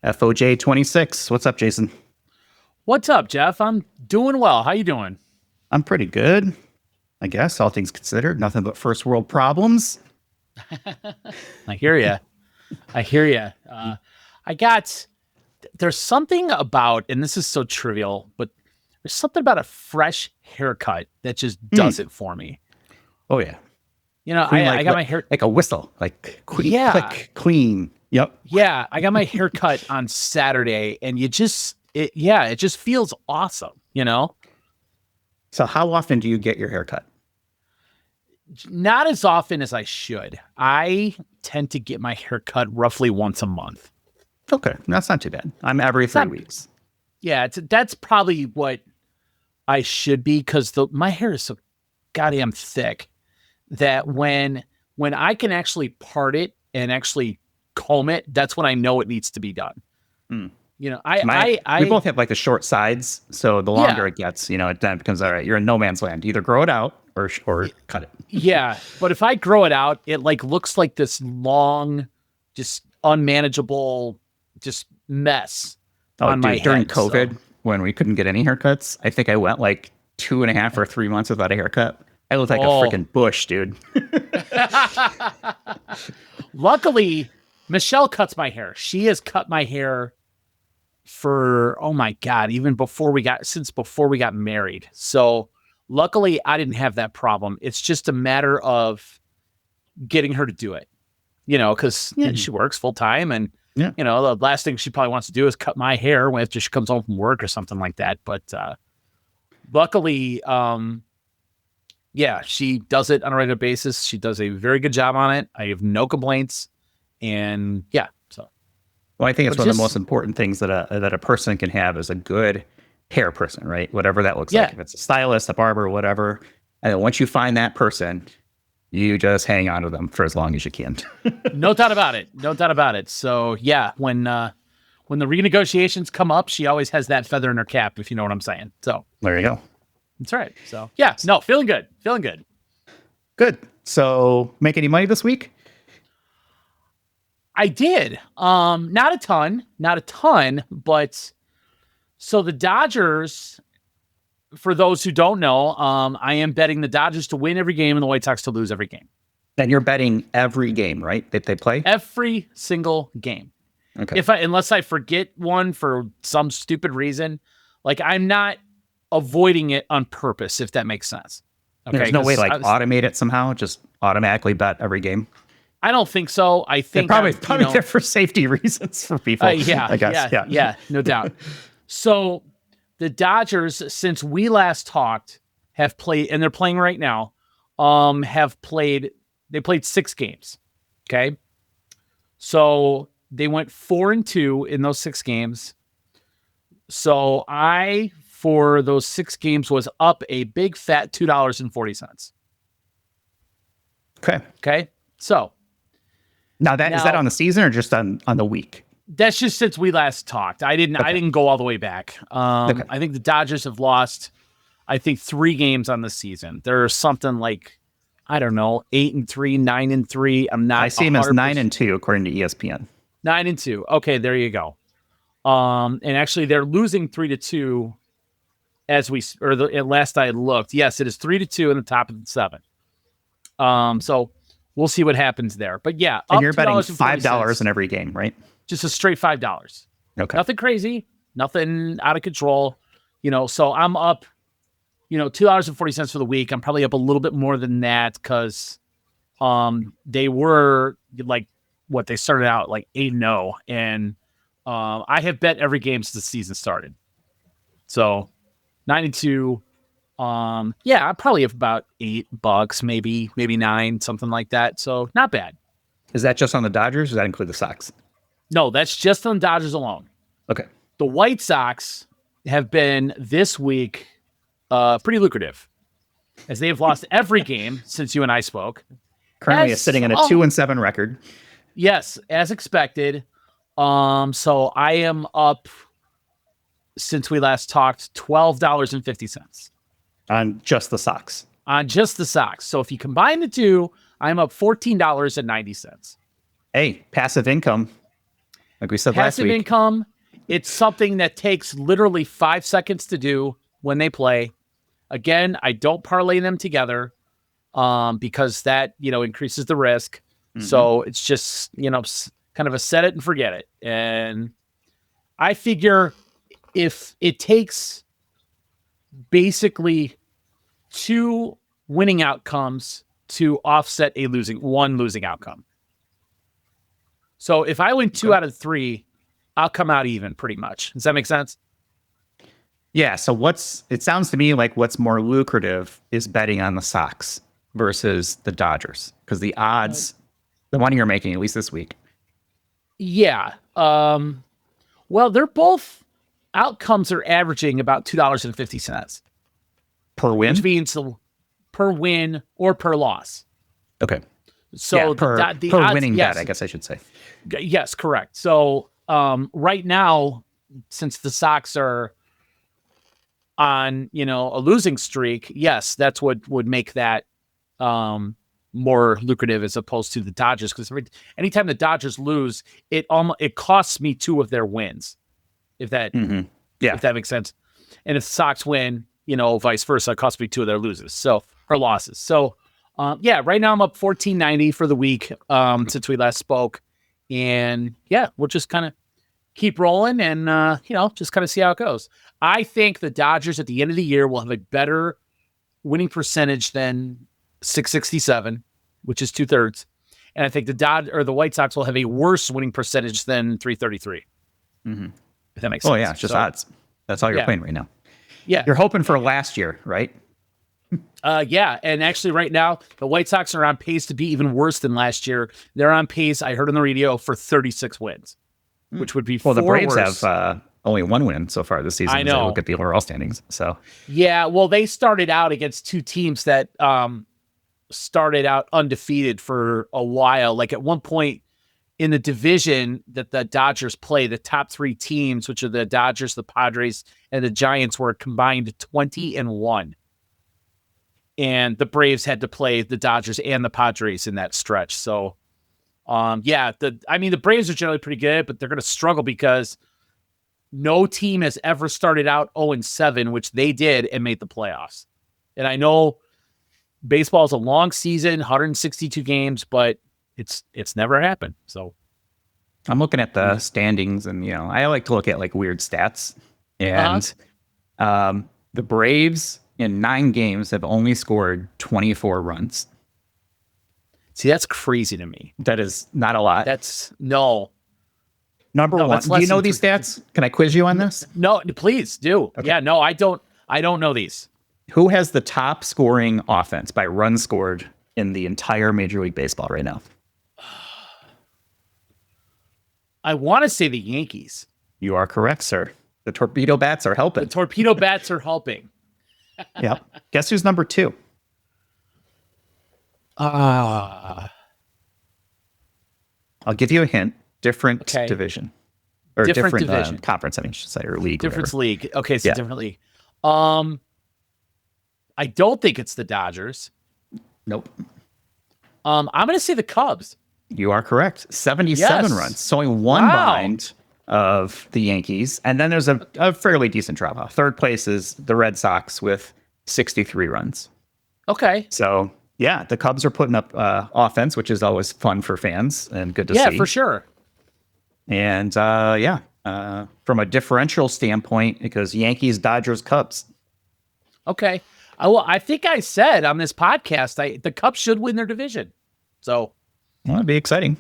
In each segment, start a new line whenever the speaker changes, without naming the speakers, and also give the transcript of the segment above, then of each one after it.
FOJ 26. What's up, Jason?
What's up, Jeff? I'm doing well. How you doing?
I'm pretty good, I guess, all things considered. Nothing but first world problems.
I hear you. There's something about, and this is so trivial, but there's something about a fresh haircut that just does it for me.
Oh, yeah.
You know, I got my hair
like a whistle, like click, clean. Yep.
Yeah, I got my hair cut on Saturday, and it just feels awesome, you know?
So how often do you get your hair cut?
Not as often as I should. I tend to get my hair cut roughly once a month.
Okay, that's not too bad. I'm every 3 weeks.
Yeah, that's probably what I should be, because my hair is so goddamn thick that when I can actually part it and actually comb it, that's when I know it needs to be done. You know, we
both have like the short sides, so the longer it gets, you know, it then becomes all right. You're in no man's land. Either grow it out or cut it.
Yeah, but if I grow it out, it like looks like this long, just unmanageable, just mess on my head.
During COVID, when we couldn't get any haircuts, I think I went like 2.5 or 3 months without a haircut. I looked like a freaking bush, dude.
Luckily, Michelle cuts my hair. She has cut my hair for, oh my God, since before we got married. So luckily I didn't have that problem. It's just a matter of getting her to do it, you know, because she works full time, and you know, the last thing she probably wants to do is cut my hair after she comes home from work or something like that. But luckily, she does it on a regular basis. She does a very good job on it. I have no complaints. And
well, I think it's one of the most important things that a person can have is a good hair person, right? Whatever that looks like. If it's a stylist, a barber, whatever. And then once you find that person, you just hang on to them for as long as you can.
No doubt about it. So yeah, when the renegotiations come up, she always has that feather in her cap, if you know what I'm saying. So
there you go.
That's right. So yeah, no, feeling good.
Good. So make any money this week?
I did. Not a ton, but so the Dodgers, for those who don't know, I am betting the Dodgers to win every game and the White Sox to lose every game.
And you're betting every game, right? That they play?
Every single game.
Okay.
Unless I forget one for some stupid reason, like I'm not avoiding it on purpose, if that makes sense.
Okay. There's no way to automate it somehow, just automatically bet every game.
I don't think so. I think
they're probably there for safety reasons for people. I guess.
Yeah, no doubt. So the Dodgers, since we last talked, have played, and they're playing right now, they played 6 games. Okay. So they went 4-2 in those 6 games. So for those 6 games, was up a big fat $2.40. Okay. So
now is that on the season or just on the week?
That's just since we last talked. I didn't go all the way back. I think the Dodgers have lost, 3 games on the season. There's something like, I don't know, 8-3, 9-3.
I see them as 9-2 according to ESPN.
9-2. Okay, there you go. And actually, they're losing 3-2 last I looked. Yes, it is 3-2 in the top of the 7. So we'll see what happens there. But yeah,
and you're betting $5 in every game, right?
Just a straight $5.
Okay.
Nothing crazy, nothing out of control. You know, so I'm up, $2.40 for the week. I'm probably up a little bit more than that because they were like they started out like 8-0, and I have bet every game since the season started. So 9-2. I probably have about $8, maybe $9, something like that. So not bad.
Is that just on the Dodgers, or does that include the Sox?
No, that's just on the Dodgers alone.
Okay.
The White Sox have been this week pretty lucrative, as they have lost every game since you and I spoke.
Currently sitting on a 2-7 record.
Yes, as expected. So I am up since we last talked $12.50
on just the Sox.
So if you combine the two, I'm up $14.90.
Hey, passive income. like we said last week.
Passive income, it's something that takes literally 5 seconds to do when they play. Again, I don't parlay them together because that, increases the risk. Mm-hmm. So it's just, kind of a set it and forget it. And I figure if it takes basically 2 winning outcomes to offset one losing outcome. So if I win 2 out of 3, I'll come out even pretty much. Does that make sense?
Yeah. So it sounds to me like what's more lucrative is betting on the Sox versus the Dodgers, because the odds, the money you're making, at least this week.
Yeah. Well, they're both outcomes are averaging about $2.50
per win,
which means per win or per loss.
Okay.
So
yeah, per
odds,
winning bet, I guess I should say.
Yes, correct. So right now, since the Sox are on, a losing streak, yes, that's what would make that more lucrative as opposed to the Dodgers. Because anytime the Dodgers lose, it costs me 2 of their wins. If that makes sense. And if the Sox win, vice versa, it costs me 2 of their losses. Or losses. So right now I'm up $14.90 for the week since we last spoke. And we'll just kind of keep rolling and, just kind of see how it goes. I think the Dodgers at the end of the year will have a better winning percentage than 667, which is 2/3. And I think the White Sox will have a worse winning percentage than 333.
Mm-hmm.
If that makes sense.
Oh, yeah, it's just odds. That's all you're playing right now.
Yeah.
You're hoping for last year, right?
Yeah. And actually right now, the White Sox are on pace to be even worse than last year. They're on pace, I heard on the radio, for 36 wins, which would be 4
the Braves
worse.
have only 1 win so far this season.
I know.
Look at the overall standings. So
yeah, well, they started out against 2 teams that started out undefeated for a while. Like at one point in the division that the Dodgers play, the top 3 teams, which are the Dodgers, the Padres, and the Giants, were combined 20-1. And the Braves had to play the Dodgers and the Padres in that stretch. So, the Braves are generally pretty good, but they're going to struggle because no team has ever started out 0-7, which they did and made the playoffs. And I know baseball is a long season, 162 games, but it's never happened. So
I'm looking at the standings, and I like to look at like weird stats. And the Braves in 9 games have only scored 24 runs.
See, that's crazy to me.
That is not a lot. Number 1. Do you know these stats? Can I quiz you on this?
No, please do. Okay. Yeah, no, I don't know these.
Who has the top scoring offense by runs scored in the entire Major League Baseball right now?
I want to say the Yankees.
You are correct, sir. The torpedo bats are helping. Yeah. Guess who's number 2? I'll give you a hint. Different division. Or different division. Conference, I should say, or league.
Different league. Okay, so different league. I don't think it's the Dodgers.
Nope.
I'm going to say the Cubs.
You are correct. 77 runs. So only 1 behind of the Yankees. And then there's a fairly decent drop off. 3rd place is the Red Sox with 63 runs.
Okay. So,
yeah, the Cubs are putting up offense, which is always fun for fans and good to see.
Yeah, for sure.
And, from a differential standpoint, because Yankees, Dodgers, Cubs.
Okay. I think I said on this podcast, the Cubs should win their division. So.
Well, that'd be exciting.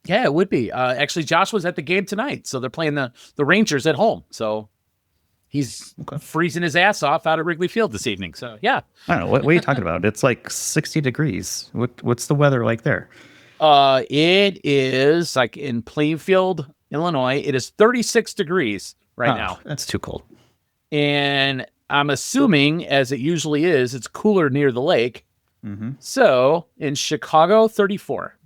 Yeah, it would be. Actually, Josh was at the game tonight, so they're playing the Rangers at home. So he's freezing his ass off out at Wrigley Field this evening. So, yeah.
I don't know. What are you talking about? It's like 60 degrees. What's the weather like there?
It is like in Plainfield, Illinois. It is 36 degrees right now.
That's too cold.
And I'm assuming, as it usually is, it's cooler near the lake. Mm-hmm. So in Chicago, 34.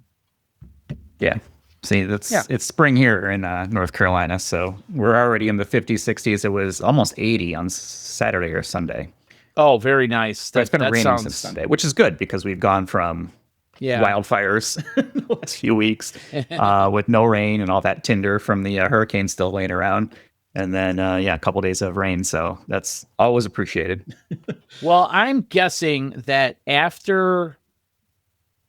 Yeah. See, it's spring here in North Carolina. So we're already in the 50s, 60s. It was almost 80 on Saturday or Sunday.
Oh, very nice.
It's been raining since Sunday, which is good because we've gone from wildfires the last few weeks with no rain and all that tinder from the hurricane still laying around. And then, a couple days of rain. So that's always appreciated.
Well, I'm guessing that after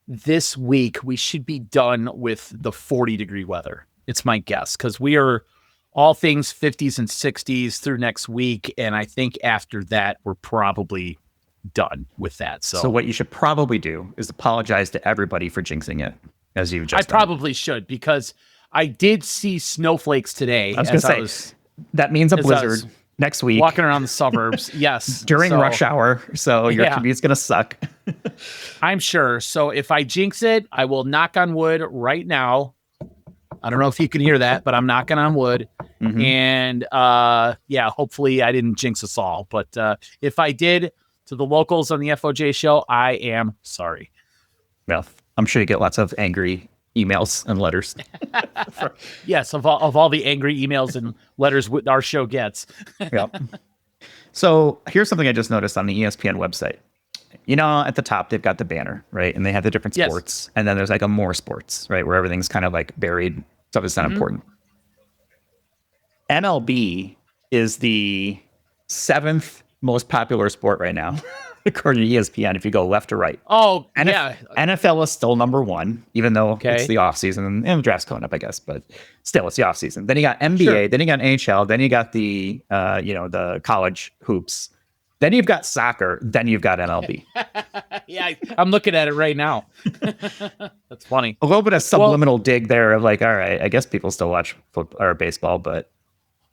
this week, we should be done with the 40-degree weather. It's my guess, because we are all things 50s and 60s through next week. And I think after that, we're probably done with that. So
what you should probably do is apologize to everybody for jinxing it, as you just
probably should, because I did see snowflakes today.
I was going to say, that means a blizzard next week.
Walking around the suburbs, yes.
During rush hour, so your commute's going to suck.
I'm sure. So if I jinx it, I will knock on wood right now. I don't know if you can hear that, but I'm knocking on wood. Mm-hmm. And hopefully I didn't jinx us all. But if I did, to the locals on the FOJ show, I am sorry.
Well, I'm sure you get lots of angry emails and letters.
Yes, of all the angry emails and letters our show gets.
Yep. So here's something I just noticed on the ESPN website. You know, at the top, they've got the banner, right? And they have the different sports. Yes. And then there's like a more sports, right? Where everything's kind of like buried. Stuff that's not important. MLB is the 7th most popular sport right now, according to ESPN, if you go left to right.
Oh,
NFL is still number 1, even though it's the offseason and the draft's coming up, I guess. But still, it's the offseason. Then you got NBA, then you got NHL, then you got the, the college hoops. Then you've got soccer, then you've got MLB.
Yeah, I'm looking at it right now. That's funny.
A little bit of subliminal dig there of like, all right, I guess people still watch football or baseball, but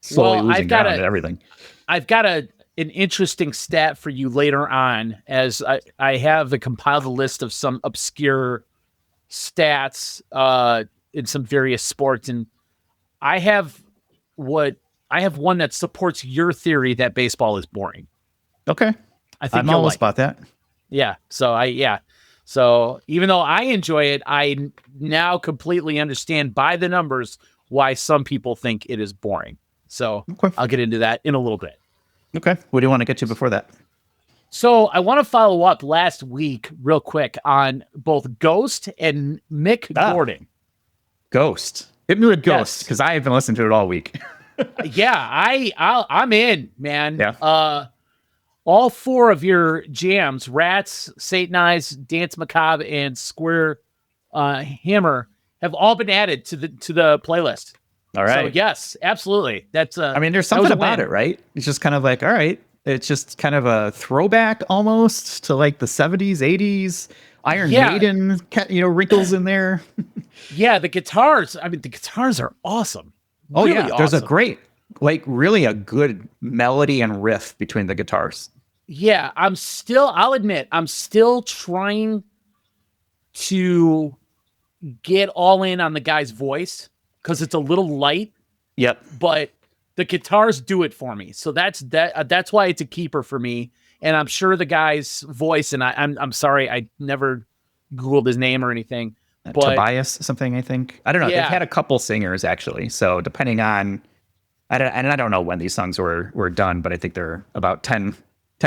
slowly losing ground and everything.
I've got an interesting stat for you later on, as I have compiled a list of some obscure stats in some various sports, and I have one that supports your theory that baseball is boring.
Okay.
I think
I'm almost about that.
Yeah. So even though I enjoy it, I now completely understand by the numbers why some people think it is boring. So I'll get into that in a little bit.
Okay. What do you want to get to before that?
So I want to follow up last week real quick on both Ghost and Mick Gordon.
Ghost. Hit me with Ghost, because I have been listening to it all week.
Yeah, I'm in, man.
Yeah.
All 4 of your jams, Rats, Satanize, Dance Macabre, and Square Hammer, have all been added to the playlist.
All right.
So yes, absolutely. That's
I mean, there's something about it, right? It's just kind of like, all right, it's just kind of a throwback almost to like the 70s, 80s, Iron Maiden, wrinkles in there.
Yeah, the guitars. I mean, the guitars are awesome.
Oh really awesome. There's a great, really a good melody and riff between the guitars.
Yeah, I'll admit, I'm still trying to get all in on the guy's voice because it's a little light.
Yep.
But the guitars do it for me. So that's why it's a keeper for me. And I'm sure the guy's voice, and I'm sorry, I never Googled his name or anything. But
Tobias something, I think. I don't know. Yeah. They've had a couple singers actually. So depending on, I don't know when these songs were done, but I think they're about 10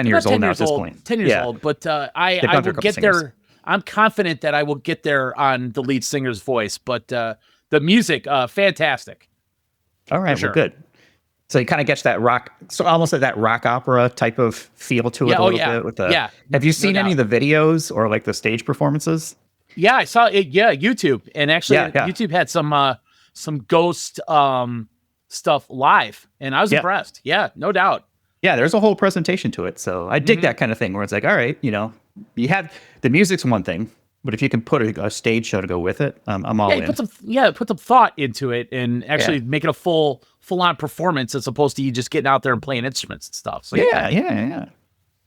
years old now at this point.
10 years old, but I will get there. I'm confident that I will get there on the lead singer's voice, but the music, fantastic.
All right, well, good. So you kind of get that rock, so almost like that rock opera type of feel to it a little bit. With the, have you seen any of the videos or like the stage performances?
Yeah, I saw it. Yeah, YouTube, and actually, YouTube had some Ghost stuff live, and I was impressed. Yeah, no doubt.
Yeah, there's a whole presentation to it, so I dig that kind of thing where it's like, all right, you have the music's one thing, but if you can put a stage show to go with it, I'm all in.
Put some thought into it and actually make it a full-on performance as opposed to you just getting out there and playing instruments and stuff. So
yeah.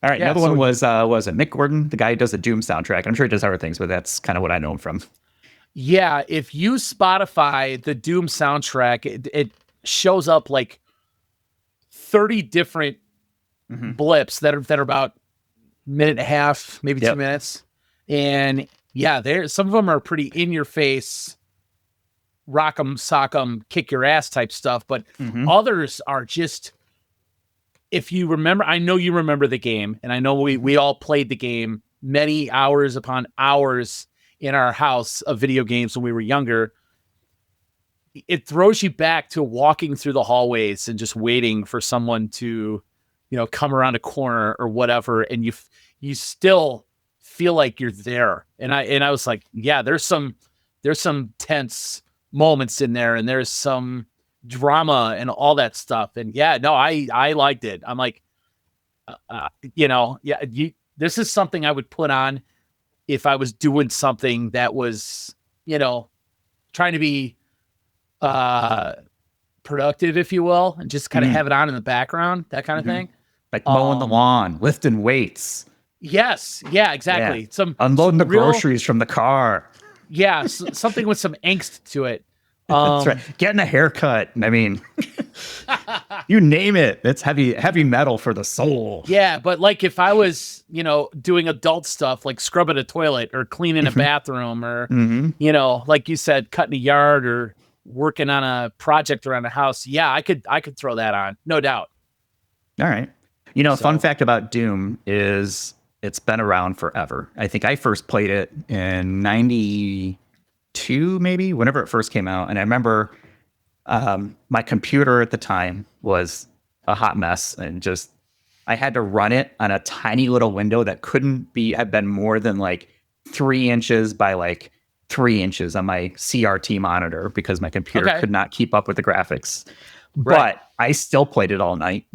All right, another one was it Mick Gordon, the guy who does the Doom soundtrack. I'm sure he does other things, but that's kind of what I know him from.
Yeah, if you Spotify the Doom soundtrack, it shows up like 30 different blips that are about a minute and a half, maybe 2 minutes. And some of them are pretty in your face, rock 'em, sock 'em, kick your ass type stuff. But others are just, if you remember, I know you remember the game, and I know we all played the game many hours upon hours in our house of video games when we were younger, it throws you back to walking through the hallways and just waiting for someone to, come around a corner or whatever. And you still feel like you're there. And I was like, yeah, there's some tense moments in there, and there's some drama and all that stuff. And yeah, no, I liked it. I'm like, this is something I would put on if I was doing something that was, trying to be productive, if you will, and just kind of have it on in the background, that kind of thing.
Like mowing the lawn, lifting weights.
Yes. Yeah, exactly.
Yeah. Unloading the groceries from the car.
Yeah. Something with some angst to it.
That's right. Getting a haircut. I mean, you name it. It's heavy metal for the soul.
Yeah. But like if I was, doing adult stuff like scrubbing a toilet or cleaning a bathroom or, like you said, cutting a yard or working on a project around the house. Yeah, I could throw that on. No doubt.
All right. Fun fact about Doom is it's been around forever. I think I first played it in 92, maybe, whenever it first came out. And I remember my computer at the time was a hot mess, and just I had to run it on a tiny little window that couldn't have been more than like 3 inches by like 3 inches on my CRT monitor because my computer could not keep up with the graphics. Right. But I still played it all night.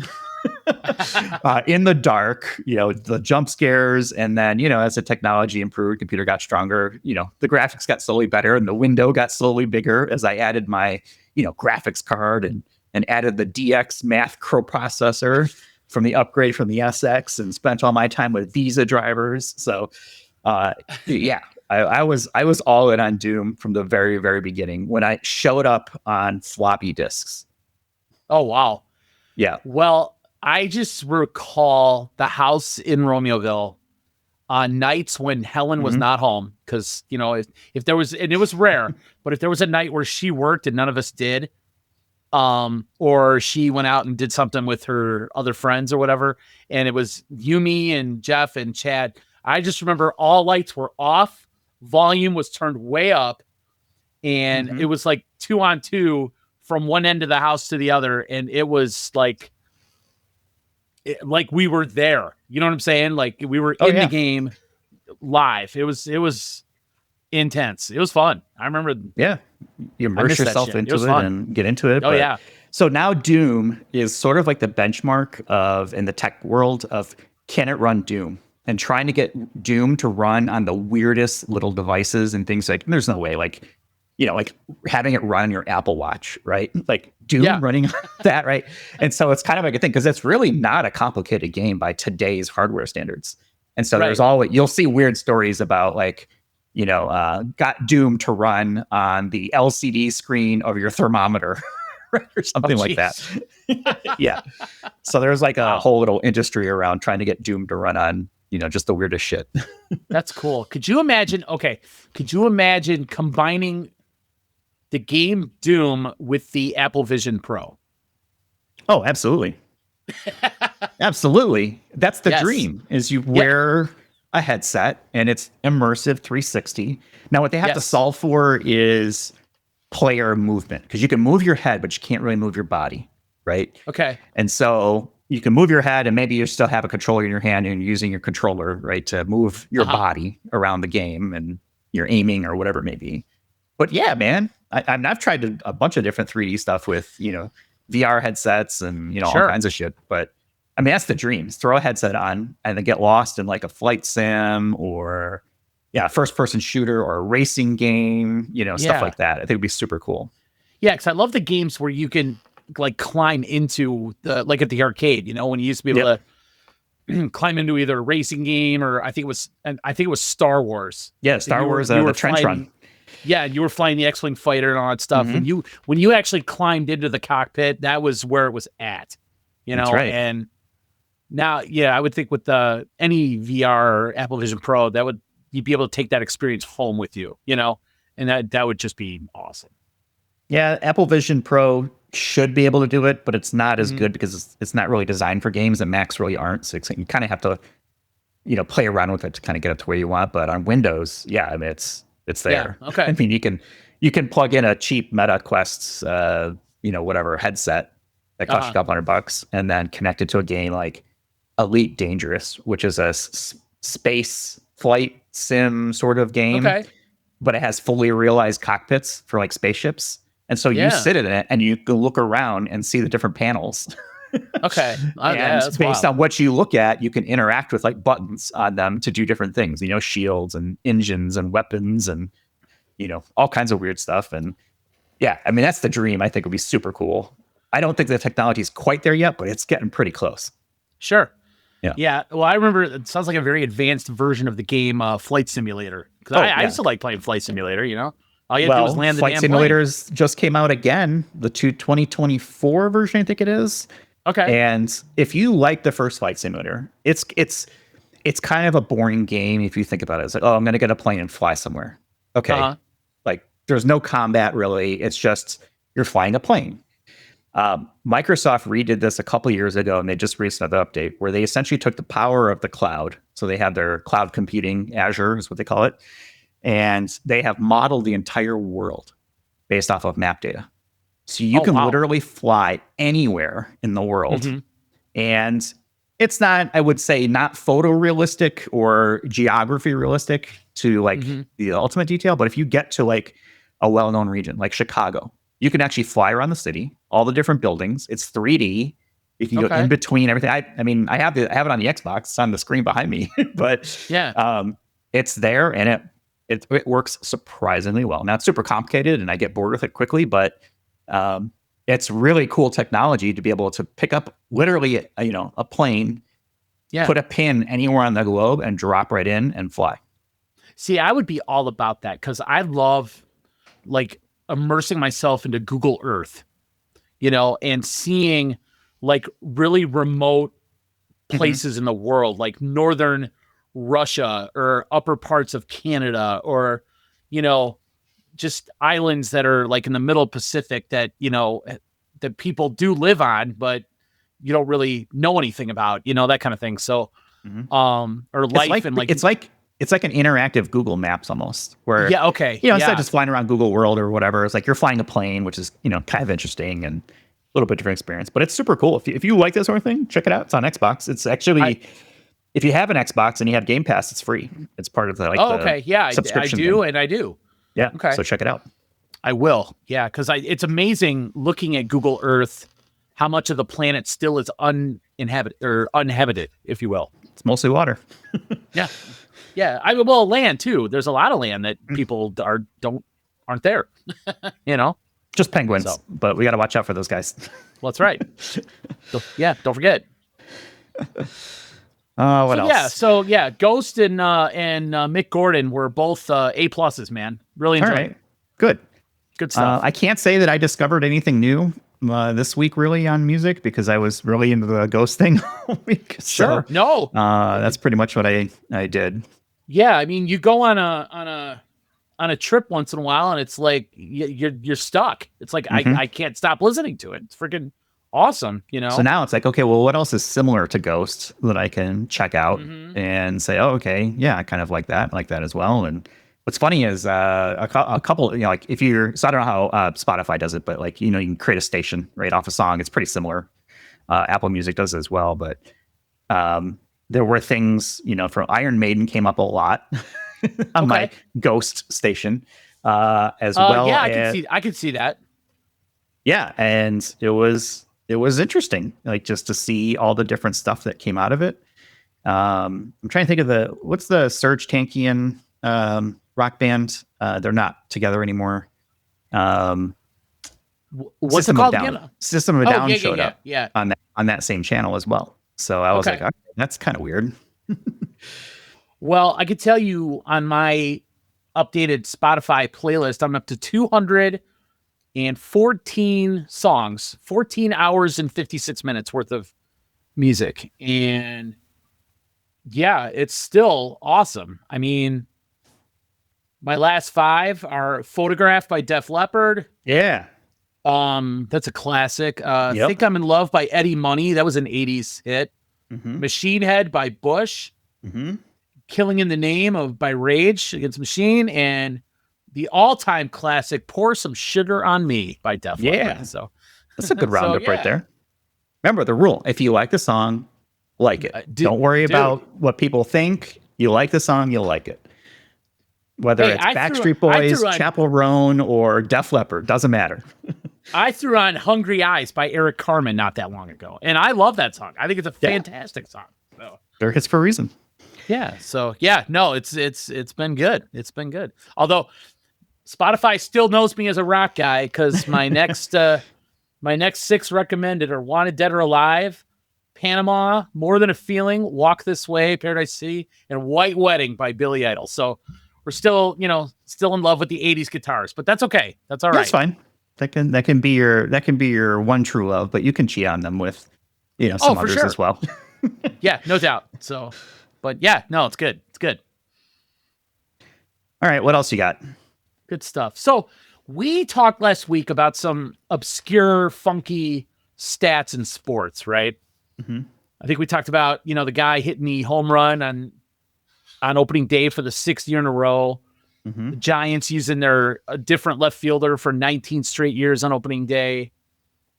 In the dark, the jump scares, and then as the technology improved, computer got stronger, the graphics got slowly better, and the window got slowly bigger as I added my graphics card and added the DX math processor from the upgrade from the SX, and spent all my time with Visa drivers. So yeah, I was all in on Doom from the very, very beginning when I showed up on floppy disks.
Oh wow.
Yeah.
Well, I just recall the house in Romeoville on nights when Helen was not home. Cause if there was, and it was rare, but if there was a night where she worked and none of us did, or she went out and did something with her other friends or whatever, and it was you, me, and Jeff and Chad, I just remember all lights were off, volume was turned way up, and it was like 2-on-2 from one end of the house to the other. And it was like we were there, you know what I'm saying? Like we were in the game live. It was intense. It was fun. I remember.
Yeah. You immerse yourself into it and get into it. Yeah. So now Doom is sort of like the benchmark in the tech world of, can it run Doom? And trying to get Doom to run on the weirdest little devices and things like, there's no way, like having it run on your Apple Watch, right? Like Doom running on that, right? And so it's kind of like a thing, because it's really not a complicated game by today's hardware standards. And so there's you'll see weird stories about like, got Doom to run on the LCD screen of your thermometer or something like that. Yeah. So there's like a whole little industry around trying to get Doom to run on, just the weirdest shit.
That's cool. Could you imagine combining the game Doom with the Apple Vision Pro?
Oh, absolutely. Absolutely. That's the dream, is you wear a headset and it's immersive 360. Now, what they have to solve for is player movement, because you can move your head, but you can't really move your body, right?
Okay.
And so you can move your head, and maybe you still have a controller in your hand and you're using your controller, right, to move your body around the game, and you're aiming or whatever it may be. But yeah, man, I've tried a bunch of different 3D stuff with, VR headsets and, all kinds of shit. But I mean, that's the dream. Throw a headset on and then get lost in like a flight sim or first person shooter or a racing game, stuff like that. I think it'd be super cool.
Yeah. Cause I love the games where you can like climb into like at the arcade, when you used to be able to climb into either a racing game or I think it was Star Wars.
Yeah. Star Wars, the trench run.
Yeah, you were flying the X-Wing fighter and all that stuff. And when you actually climbed into the cockpit, that was where it was at.
That's right.
And now, I would think with any VR or Apple Vision Pro, you'd be able to take that experience home with you, and that would just be awesome.
Yeah, Apple Vision Pro should be able to do it, but it's not as good because it's not really designed for games, and Macs really aren't. So you kind of have to, play around with it to kind of get it to where you want. But on Windows, I mean, It's there.
Yeah. Okay.
I mean, you can plug in a cheap Meta Quest's, whatever headset that costs you a couple $100 and then connect it to a game like Elite Dangerous, which is a space flight sim sort of game.
Okay.
But it has fully realized cockpits for like spaceships. And so you sit in it and you can look around and see the different panels.
Okay.
And based on what you look at, you can interact with like buttons on them to do different things, shields and engines and weapons and, all kinds of weird stuff. And yeah, I mean, that's the dream. I think would be super cool. I don't think the technology is quite there yet, but it's getting pretty close.
Sure.
Yeah.
Yeah. Well, I remember it sounds like a very advanced version of the game Flight Simulator. Because I used to like playing Flight Simulator, All you had to do was land the
Flight
damn
Simulators
plane.
just came out again, the 2024 version, I think it is.
Okay.
And if you like the first Flight Simulator, it's kind of a boring game if you think about it. It's like, I'm going to get a plane and fly somewhere. Okay. Like there's no combat really. It's just you're flying a plane. Microsoft redid this a couple years ago, and they just released another update where they essentially took the power of the cloud. So they have their cloud computing, Azure is what they call it. And they have modeled the entire world based off of map data. So you can literally fly anywhere in the world. Mm-hmm. And it's not, I would say, not photorealistic or geography realistic to like the ultimate detail. But if you get to like a well-known region like Chicago, you can actually fly around the city, all the different buildings. It's 3D. You can go in between everything. I mean, I have it on the Xbox. It's on the screen behind me. But it's there, and it works surprisingly well. Now, it's super complicated, and I get bored with it quickly, but it's really cool technology to be able to pick up literally, a plane, put a pin anywhere on the globe, and drop right in and fly.
See, I would be all about that because I love, like, immersing myself into Google Earth, and seeing like really remote places in the world, like northern Russia or upper parts of Canada, or, just islands that are like in the middle Pacific that, that people do live on, but you don't really know anything about, that kind of thing. So, or life and like,
it's like an interactive Google Maps almost, where instead of just flying around Google World or whatever, it's like you're flying a plane, which is kind of interesting and a little bit different experience. But it's super cool. If you like this sort of thing, check it out. It's on Xbox. It's actually if you have an Xbox and you have Game Pass, it's free. It's part of the subscription.
I do.
Yeah. Okay. So check it out.
I will. Yeah, because it's amazing looking at Google Earth how much of the planet still is uninhabited, if you will.
It's mostly water.
Yeah. Yeah, land too. There's a lot of land that people aren't there.
Just penguins, but we got to watch out for those guys.
Well, that's right. Don't forget.
What else?
Ghost and Mick Gordon were both A+, man. Really enjoyed. All right,
good
stuff.
I can't say that I discovered anything new this week really on music because I was really into the Ghost thing all week.
Sure.
That's pretty much what I did.
Yeah, I mean, you go on a trip once in a while, and it's like you're stuck. It's like I can't stop listening to it. It's freaking awesome, So
now it's like, okay, well, what else is similar to Ghost that I can check out and say, oh, okay, yeah, I kind of like that as well. And what's funny is a couple, like if you're, so I don't know how Spotify does it, but like you can create a station right off a song. It's pretty similar. Apple Music does it as well, but there were things, from Iron Maiden came up a lot on my Ghost station as well.
Yeah, I can see that.
Yeah, and it was interesting, like just to see all the different stuff that came out of it. I'm trying to think of what's the Serge Tankian rock band? They're not together anymore.
What's
System
it called
of Down.
again?
System of Down showed up on that same channel as well. So I was like, okay, that's kind of weird.
Well, I could tell you on my updated Spotify playlist, I'm up to 214 songs, 14 hours and 56 minutes worth of music. And yeah, it's still awesome. I mean, my last 5 are Photograph by Def Leppard.
Yeah.
That's a classic. Think I'm in Love by Eddie Money. That was an 80s hit. Machine Head by Bush. Killing in the Name by Rage Against the Machine. And the all-time classic, Pour Some Sugar on Me by Def Leppard. So
that's a good roundup right there. Remember the rule. If you like the song, like it. Don't worry about what people think. You like the song, you'll like it. Whether it's Backstreet Boys, Chappell Roan, or Def Leppard, doesn't matter.
I threw on Hungry Eyes by Eric Carmen not that long ago, and I love that song. I think it's a fantastic song. So.
They're hits for a reason.
Yeah. So no, it's been good. It's been good. Although Spotify still knows me as a rock guy because my next 6 recommended are Wanted Dead or Alive, Panama, More Than a Feeling, Walk This Way, Paradise City, and White Wedding by Billy Idol. So we're still in love with the 80s guitars, but that's okay. That's all right.
That's fine. That can be your one true love, but you can cheat on them with, some others as well.
Yeah, no doubt. So, but yeah, no, it's good. It's good.
All right. What else you got?
Good stuff. So we talked last week about some obscure, funky stats in sports, right?
Mm-hmm.
I think we talked about, the guy hitting the home run on opening day for the 6th year in a row.
Mm-hmm.
The Giants using their different left fielder for 19 straight years on opening day.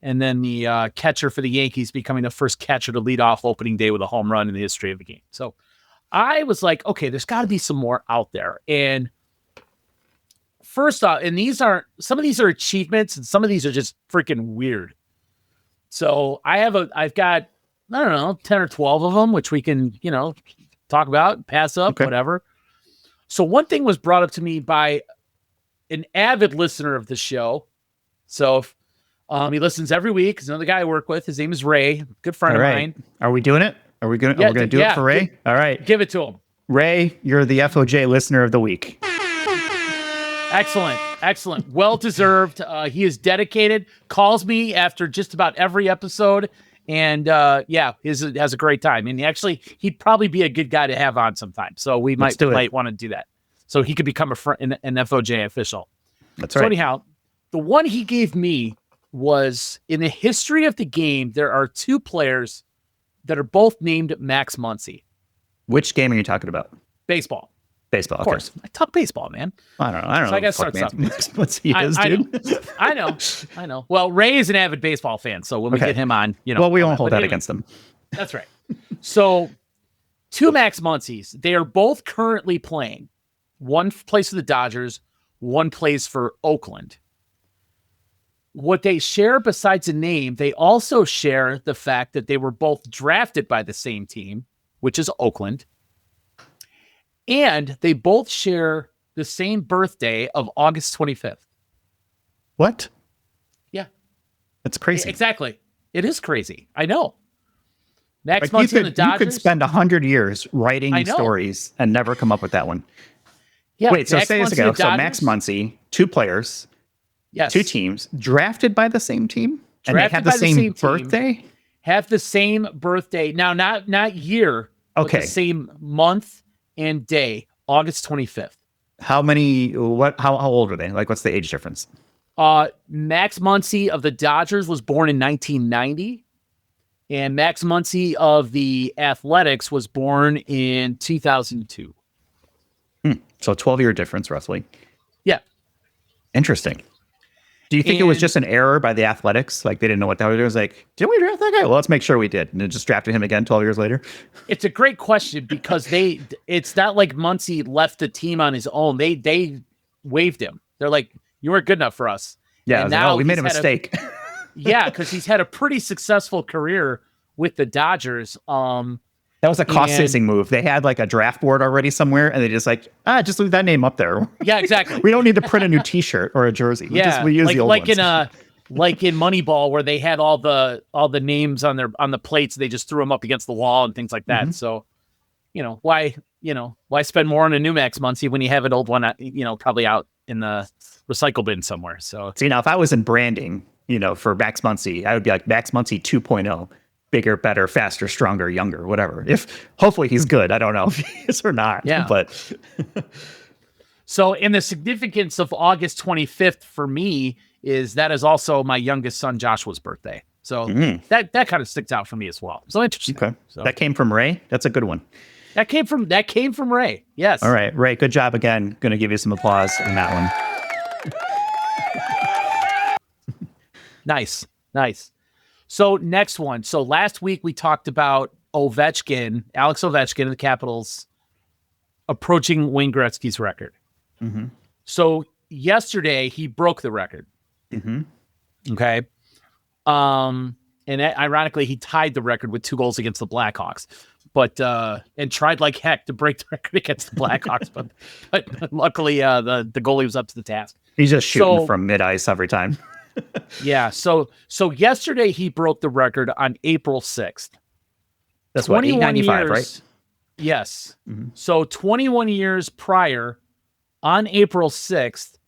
And then the catcher for the Yankees becoming the first catcher to lead off opening day with a home run in the history of the game. So I was like, okay, there's got to be some more out there. And first off, and some of these are achievements and some of these are just freaking weird. So I've got, I don't know, 10 or 12 of them, which we can, talk about, pass up, whatever. So one thing was brought up to me by an avid listener of the show. So if, he listens every week. He's another guy I work with. His name is Ray, good friend of mine.
Are we doing it? Are we going to do it for Ray? All right.
Give it to him.
Ray, you're the FOJ listener of the week.
Excellent. Well-deserved. He is dedicated, calls me after just about every episode. And has a great time. And he'd probably be a good guy to have on sometime. So we might want to do that. So he could become an FOJ official.
That's right.
So anyhow, the one he gave me was, in the history of the game, there are 2 players that are both named Max Muncy.
Which game are you talking about?
Baseball.
Baseball,
of course. I talk baseball, man.
I don't know.
So I got to start something.
What's he is, dude?
I know. Well, Ray is an avid baseball fan, so when we get him on,
Well, we won't hold that against him.
That's right. So, 2 Max Muncies. They are both currently playing. One plays for the Dodgers. One plays for Oakland. What they share besides a name, they also share the fact that they were both drafted by the same team, which is Oakland. And they both share the same birthday of August 25th.
What?
Yeah.
That's crazy.
Exactly. It is crazy. I know. Max Muncy and the Dodgers.
You could spend 100 years writing stories and never come up with that one.
Yeah.
Wait, so say this again. So Max Muncy, 2 players, 2 teams, drafted by the same team? And they have the same birthday?
Have the same birthday. Now, not year, but the same month and day, August 25th.
How old are they? Like, what's the age difference?
Max Muncy of the Dodgers was born in 1990, and Max Muncy of the Athletics was born in 2002.
So 12-year difference, roughly.
Yeah.
Interesting. Do you think it was just an error by the Athletics? Like, they didn't know what that was. It was like, didn't we draft that guy? Well, let's make sure we did. And then just drafted him again 12 years later.
It's a great question because it's not like Muncy left the team on his own. They waived him. They're like, you weren't good enough for us.
Yeah. And now we made a mistake.
Because he's had a pretty successful career with the Dodgers.
That was a cost-saving move. They had like a draft board already somewhere, and they just just leave that name up there.
Yeah, exactly.
We don't need to print a new T-shirt or a jersey. We use the old ones.
Like in Moneyball, where they had all the names on the plates, they just threw them up against the wall and things like that. Mm-hmm. So, why spend more on a new Max Muncy when you have an old one, probably out in the recycle bin somewhere. So,
see, now if I was in branding, for Max Muncy, I would be like Max Muncy 2.0. Bigger, better, faster, stronger, younger, whatever. Hopefully he's good. I don't know if he is or not.
Yeah.
But
so, in the significance of August 25th for me is that is also my youngest son Joshua's birthday. So that kind of sticks out for me as well. So interesting.
Okay.
So
that came from Ray. That's a good one.
That came from Ray. Yes.
All right, Ray. Good job again. Going to give you some applause on that one.
Nice. So next one. So last week we talked about Ovechkin, Alex Ovechkin of the Capitals, approaching Wayne Gretzky's record.
Mm-hmm.
So yesterday he broke the record.
Mm-hmm.
Okay. And ironically, he tied the record with 2 goals against the Blackhawks, but and tried like heck to break the record against the Blackhawks, but luckily the goalie was up to the task.
He's just shooting from mid-ice every time.
Yeah. So yesterday he broke the record on April 6th.
That's what, 895, right?
Yes.
Mm-hmm.
So 21 years prior, on April 6th,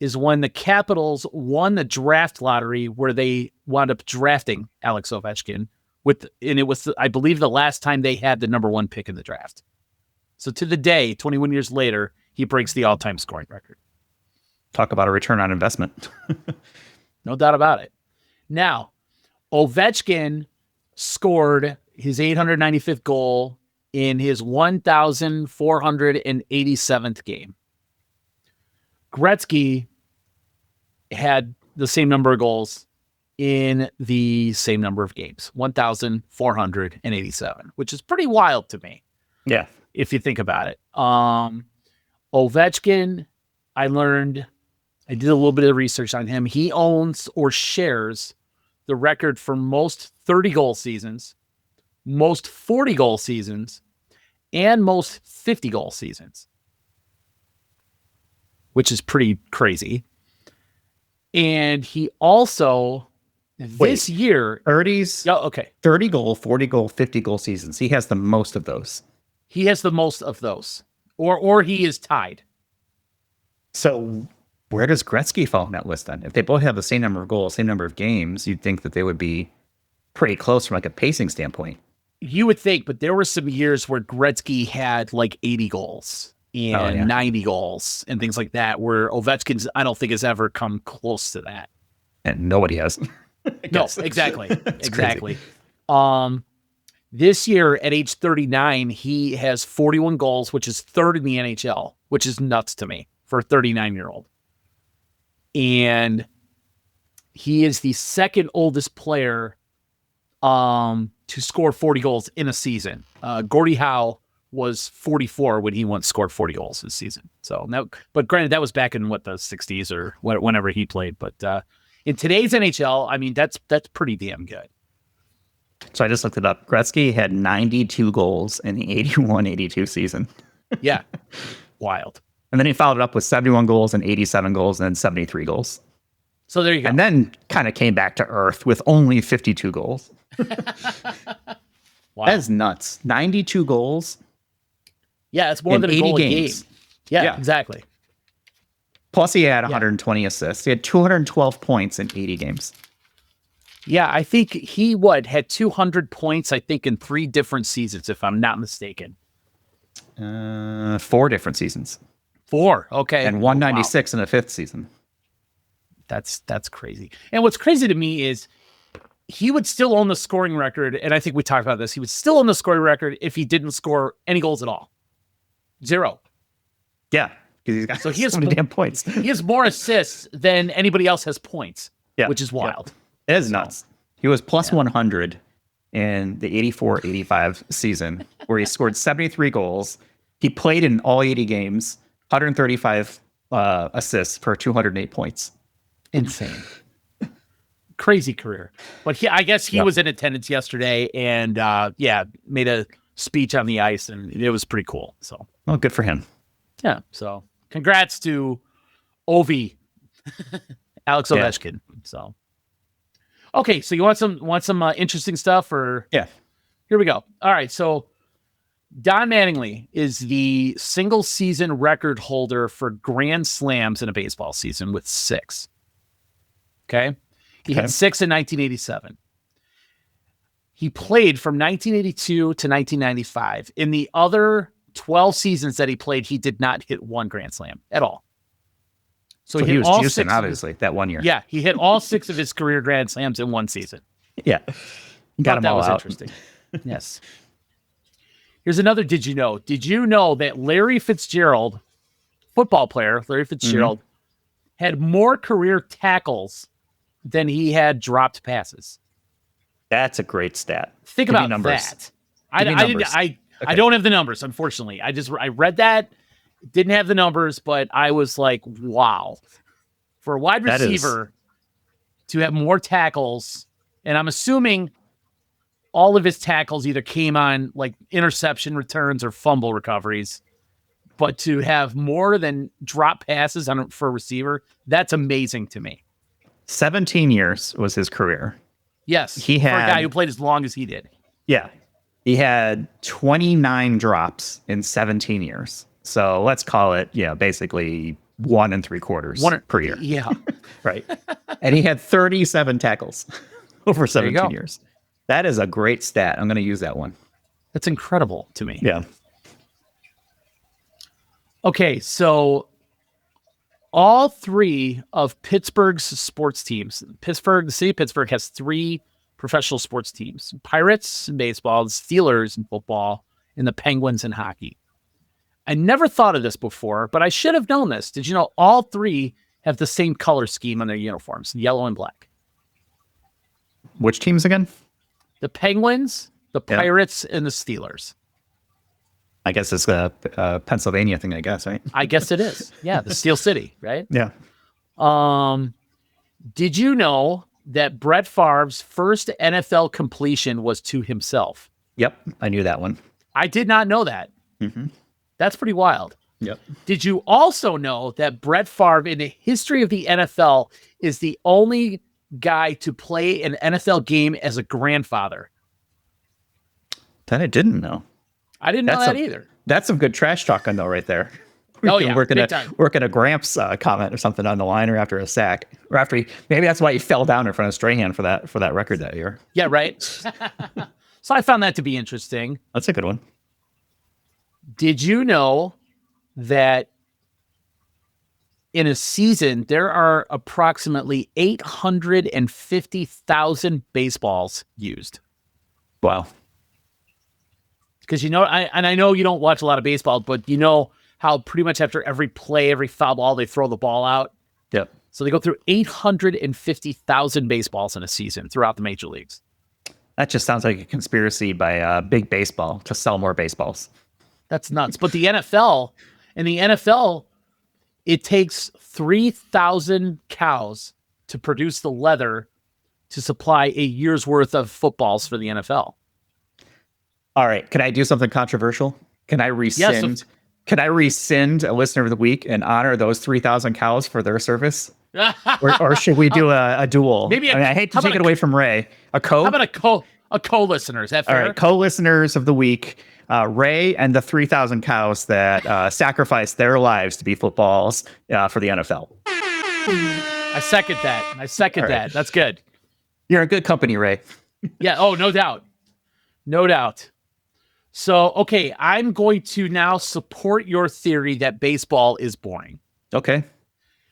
is when the Capitals won the draft lottery where they wound up drafting Alex Ovechkin and it was, I believe, the last time they had the number 1 pick in the draft. So to the day, 21 years later, he breaks the all-time scoring record.
Talk about a return on investment.
No doubt about it. Now, Ovechkin scored his 895th goal in his 1,487th game. Gretzky had the same number of goals in the same number of games, 1,487, which is pretty wild to me.
Yeah.
If you think about it. Ovechkin, I did a little bit of research on him. He owns or shares the record for most 30-goal seasons, most 40-goal seasons, and most 50-goal seasons, which is pretty crazy. And he also, this year...
30s?
Oh, okay.
30-goal, 40-goal, 50-goal seasons. He has the most of those.
He has the most of those. Or he is tied.
So where does Gretzky fall in that list then? If they both have the same number of goals, same number of games, you'd think that they would be pretty close from like a pacing standpoint.
You would think, but there were some years where Gretzky had like 80 goals and 90 goals and things like that, where Ovechkin's, I don't think, has ever come close to that.
And nobody has.
No, exactly. Exactly. This year at age 39, he has 41 goals, which is 3rd in the NHL, which is nuts to me for a 39-year-old. And he is the second oldest player to score 40 goals in a season. Gordie Howe was 44 when he once scored 40 goals this season. So now, but granted, that was back in the 60s or whenever he played. But in today's NHL, I mean, that's pretty damn good.
So I just looked it up. Gretzky had 92 goals in the 81-82 season.
Yeah. Wild.
And then he followed it up with 71 goals and 87 goals and then 73 goals.
So there you go.
And then kind of came back to earth with only 52 goals.
Wow.
That's nuts. 92 goals.
Yeah, it's more than a goal
games.
A game. Yeah, exactly.
Plus he had 120 assists. He had 212 points in 80 games.
Yeah, I think he had 200 points, I think, in 3 different seasons, if I'm not mistaken.
4 different seasons.
4, okay.
And 196 in the 5th season.
That's crazy. And what's crazy to me is he would still own the scoring record, and I think we talked about this. He would still own the scoring record if he didn't score any goals at all. 0.
Yeah, because he's got
so
many damn points.
He has more assists than anybody else has points, which is wild.
It is nuts. He was plus 100 in the 84-85 season, where he scored 73 goals. He played in all 80 games, 135 assists for 208 points.
Insane. Crazy career. But I guess he was in attendance yesterday and made a speech on the ice, and it was pretty cool. So,
well, good for him.
Yeah. So congrats to Ovi, Alex Ovechkin. So, okay. So you want some interesting stuff, or
here
we go. All right. So Don Mattingly is the single season record holder for grand slams in a baseball season with 6. Okay. He had 6 in 1987. He played from 1982 to 1995. In the other 12 seasons that he played, he did not hit 1 grand slam at all.
So he was juicing, obviously, that 1 year.
Yeah, he hit all 6 of his career grand slams in 1 season.
Yeah. Got him all out.
Interesting. Yes. Here's another did you know. Did you know that Larry Fitzgerald, football player, Larry Fitzgerald, had more career tackles than he had dropped passes.
That's a great stat.
Think
Give me
about
numbers.
that. I don't have the numbers, unfortunately. I read that, didn't have the numbers, but I was like, wow. For a wide receiver to have more tackles, and I'm assuming all of his tackles either came on like interception returns or fumble recoveries, but to have more than drop passes for a receiver, that's amazing to me.
17 years was his career.
Yes, for a guy who played as long as he did.
Yeah. He had 29 drops in 17 years. So let's call it, basically 1 3/4 per year.
Yeah.
Right. And he had 37 tackles over 17 years. That is a great stat. I'm going to use that one.
That's incredible to me.
Yeah.
Okay, so all three of Pittsburgh's sports teams, the city of Pittsburgh has 3 professional sports teams: Pirates in baseball, the Steelers in football, and the Penguins in hockey. I never thought of this before, but I should have known this. Did you know all 3 have the same color scheme on their uniforms, yellow and black?
Which teams again?
The Penguins, the Pirates, and the Steelers.
I guess it's a Pennsylvania thing, I guess, right?
I guess it is. Yeah, the Steel City, right?
Yeah.
Did you know that Brett Favre's first NFL completion was to himself?
Yep, I knew that one.
I did not know that.
Mm-hmm.
That's pretty wild.
Yep.
Did you also know that Brett Favre, in the history of the NFL, is the only guy to play an NFL game as a grandfather?
That I didn't know.
I didn't know that either.
That's some good trash talking, though, right there.
Working
a Gramps comment or something on the line, or after a sack, or after maybe that's why he fell down in front of Strahan for that record that year.
Yeah, right. So I found that to be interesting.
That's a good one.
Did you know that in a season there are approximately 850,000 baseballs used?
Wow.
Because I know you don't watch a lot of baseball, but you know how pretty much after every play, every foul ball, they throw the ball out.
Yep.
So they go through 850,000 baseballs in a season throughout the major leagues.
That just sounds like a conspiracy by Big Baseball to sell more baseballs.
That's nuts. But in the NFL, it takes 3,000 cows to produce the leather to supply a year's worth of footballs for the NFL.
All right. Can I do something controversial? Can I rescind?
Yes,
Can I rescind a listener of the week and honor those 3,000 cows for their service? or should we do a duel?
Maybe
I hate to take it away from Ray. A co?
How about a co-listener? Is that fair?
All right. Co-listeners of the week, Ray and the 3,000 cows that sacrificed their lives to be footballs for the NFL.
I second that. That's good.
You're in good company, Ray.
Yeah. Oh, no doubt. No doubt. So, okay, I'm going to now support your theory that baseball is boring.
Okay.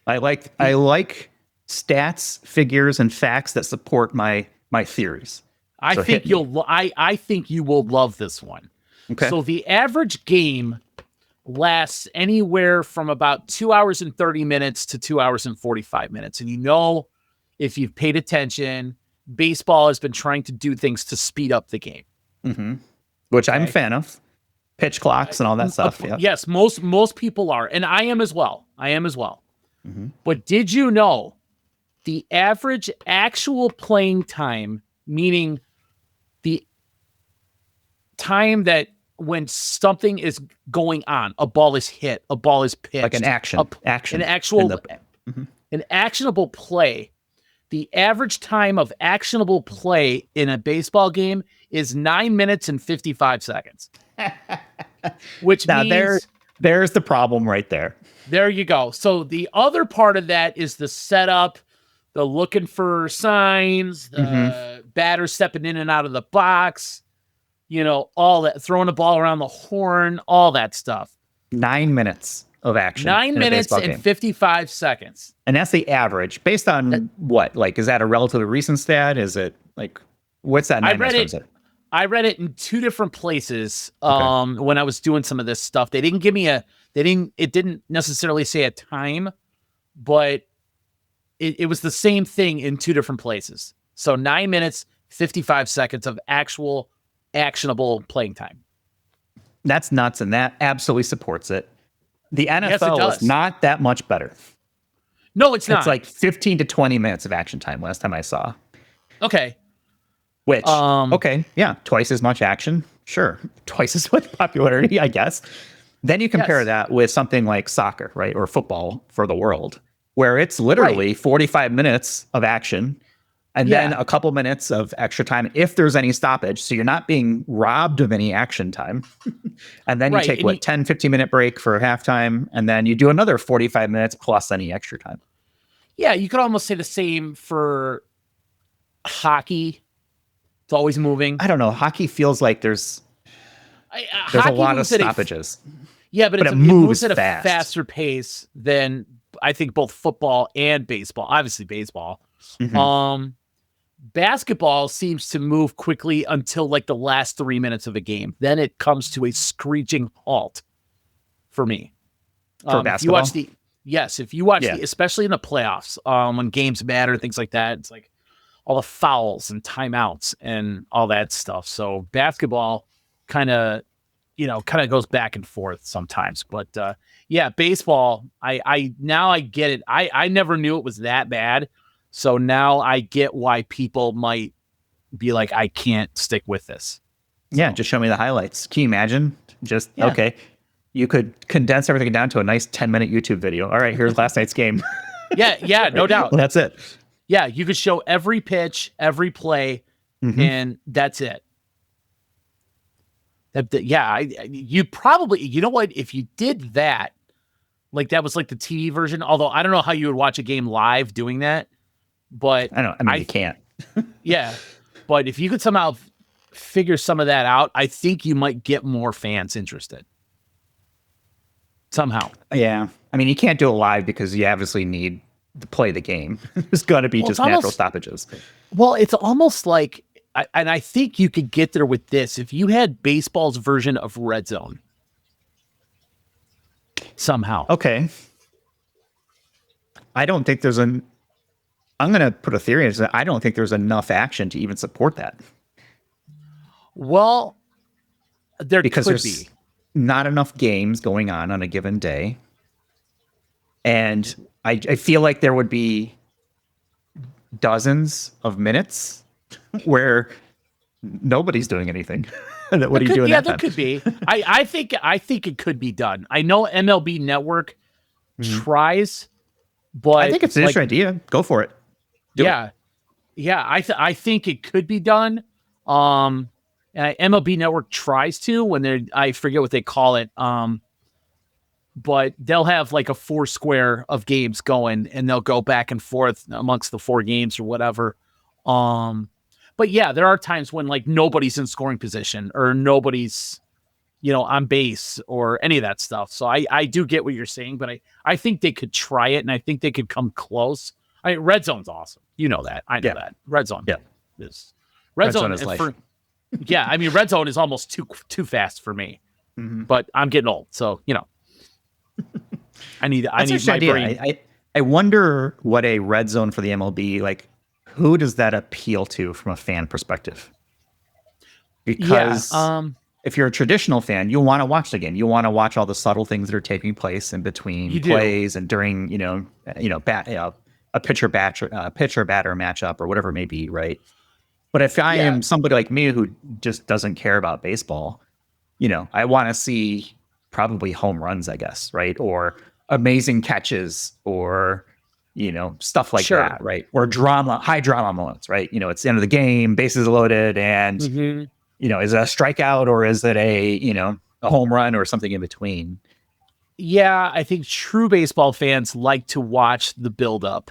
I like stats, figures, and facts that support my theories.
I think you will love this one.
Okay.
So the average game lasts anywhere from about 2 hours and 30 minutes to 2 hours and 45 minutes. And if you've paid attention, baseball has been trying to do things to speed up the game.
Mm-hmm. Which I'm a fan of. Pitch clocks and all that stuff. Yeah.
Yes, most people are. And I am as well. Mm-hmm. But did you know the average actual playing time, meaning the time that when something is going on, a ball is hit, a ball is pitched.
Like an action.
An actionable play. The average time of actionable play in a baseball game is 9 minutes and 55 seconds. Which means
there's the problem right there.
There you go. So the other part of that is the setup, the looking for signs, the batter stepping in and out of the box, all that, throwing the ball around the horn, all that stuff.
9 minutes of action.
9 minutes and 55 seconds.
And that's the average. Based on what? Like, is that a relatively recent stat? Is it like, what's that?
I read it in 2 different places when I was doing some of this stuff. They didn't give me it didn't necessarily say a time, but it was the same thing in two different places. So 9 minutes, 55 seconds of actual actionable playing time.
That's nuts, and that absolutely supports it. The NFL is not that much better.
No, it's not.
It's like 15 to 20 minutes of action time last time I saw.
Okay.
Which, okay, yeah, twice as much action. Sure. Twice as much popularity, I guess. Then you compare that with something like soccer, right? Or football for the world, where it's literally 45 minutes of action and then a couple minutes of extra time if there's any stoppage. So you're not being robbed of any action time. And then you take, 10, 15-minute break for halftime, and then you do another 45 minutes plus any extra time.
Yeah, you could almost say the same for hockey. It's always moving.
I don't know. Hockey feels like there's a lot of stoppages.
But it moves at a faster pace than I think both football and baseball. Obviously, baseball. Mm-hmm. Basketball seems to move quickly until like the last 3 minutes of a game. Then it comes to a screeching halt for me.
For basketball?
If you watch especially in the playoffs, when games matter, things like that, it's like all the fouls and timeouts and all that stuff. So basketball kind of goes back and forth sometimes. But baseball, I now I get it. I never knew it was that bad. So now I get why people might be like, I can't stick with this.
Yeah, just show me the highlights. Can you imagine? Okay, you could condense everything down to a nice 10-minute YouTube video. All right, here's last night's game.
Yeah, no doubt.
Well, that's it.
Yeah, you could show every pitch, every play, and that's it. You probably, you know what? If you did that, like that was like the TV version, although I don't know how you would watch a game live doing that, but
you can't.
Yeah, but if you could somehow figure some of that out, I think you might get more fans interested. Somehow.
Yeah. I mean, you can't do it live because you obviously need to play the game. There's got to be just natural stoppages.
Well, it's almost like, and I think you could get there with this, if you had baseball's version of Red Zone. Somehow.
Okay. I don't think there's I'm going to put a theory in that I don't think there's enough action to even support that.
Well,
because there's not enough games going on a given day. And I feel like there would be dozens of minutes where nobody's doing anything. What are you doing?
Yeah, there could be. I think it could be done. I know MLB Network tries, but
I think it's an interesting idea. Go for it. Do it.
Yeah. I think it could be done. And MLB Network tries to I forget what they call it. But they'll have like a 4 square of games going, and they'll go back and forth amongst the 4 games or whatever. But yeah, there are times when like nobody's in scoring position or nobody's, on base or any of that stuff. So I do get what you're saying, but I think they could try it, and I think they could come close. I mean, Red Zone's awesome. You know that. I know that. Red Zone.
Yeah.
Red Zone
is life.
I mean, Red Zone is almost too fast for me. Mm-hmm. But I'm getting old, so I need my brain.
I wonder what a red zone for the MLB, like, who does that appeal to from a fan perspective? Because if you're a traditional fan, you'll want to watch the game. You want to watch all the subtle things that are taking place in between plays and during, a pitcher batter matchup or whatever it may be, right? But if I am somebody like me who just doesn't care about baseball, I want to see probably home runs, I guess, right? Or amazing catches or, stuff like that, right? Or high drama moments, right? It's the end of the game, bases loaded, and, is it a strikeout or is it a home run or something in between?
Yeah, I think true baseball fans like to watch the buildup,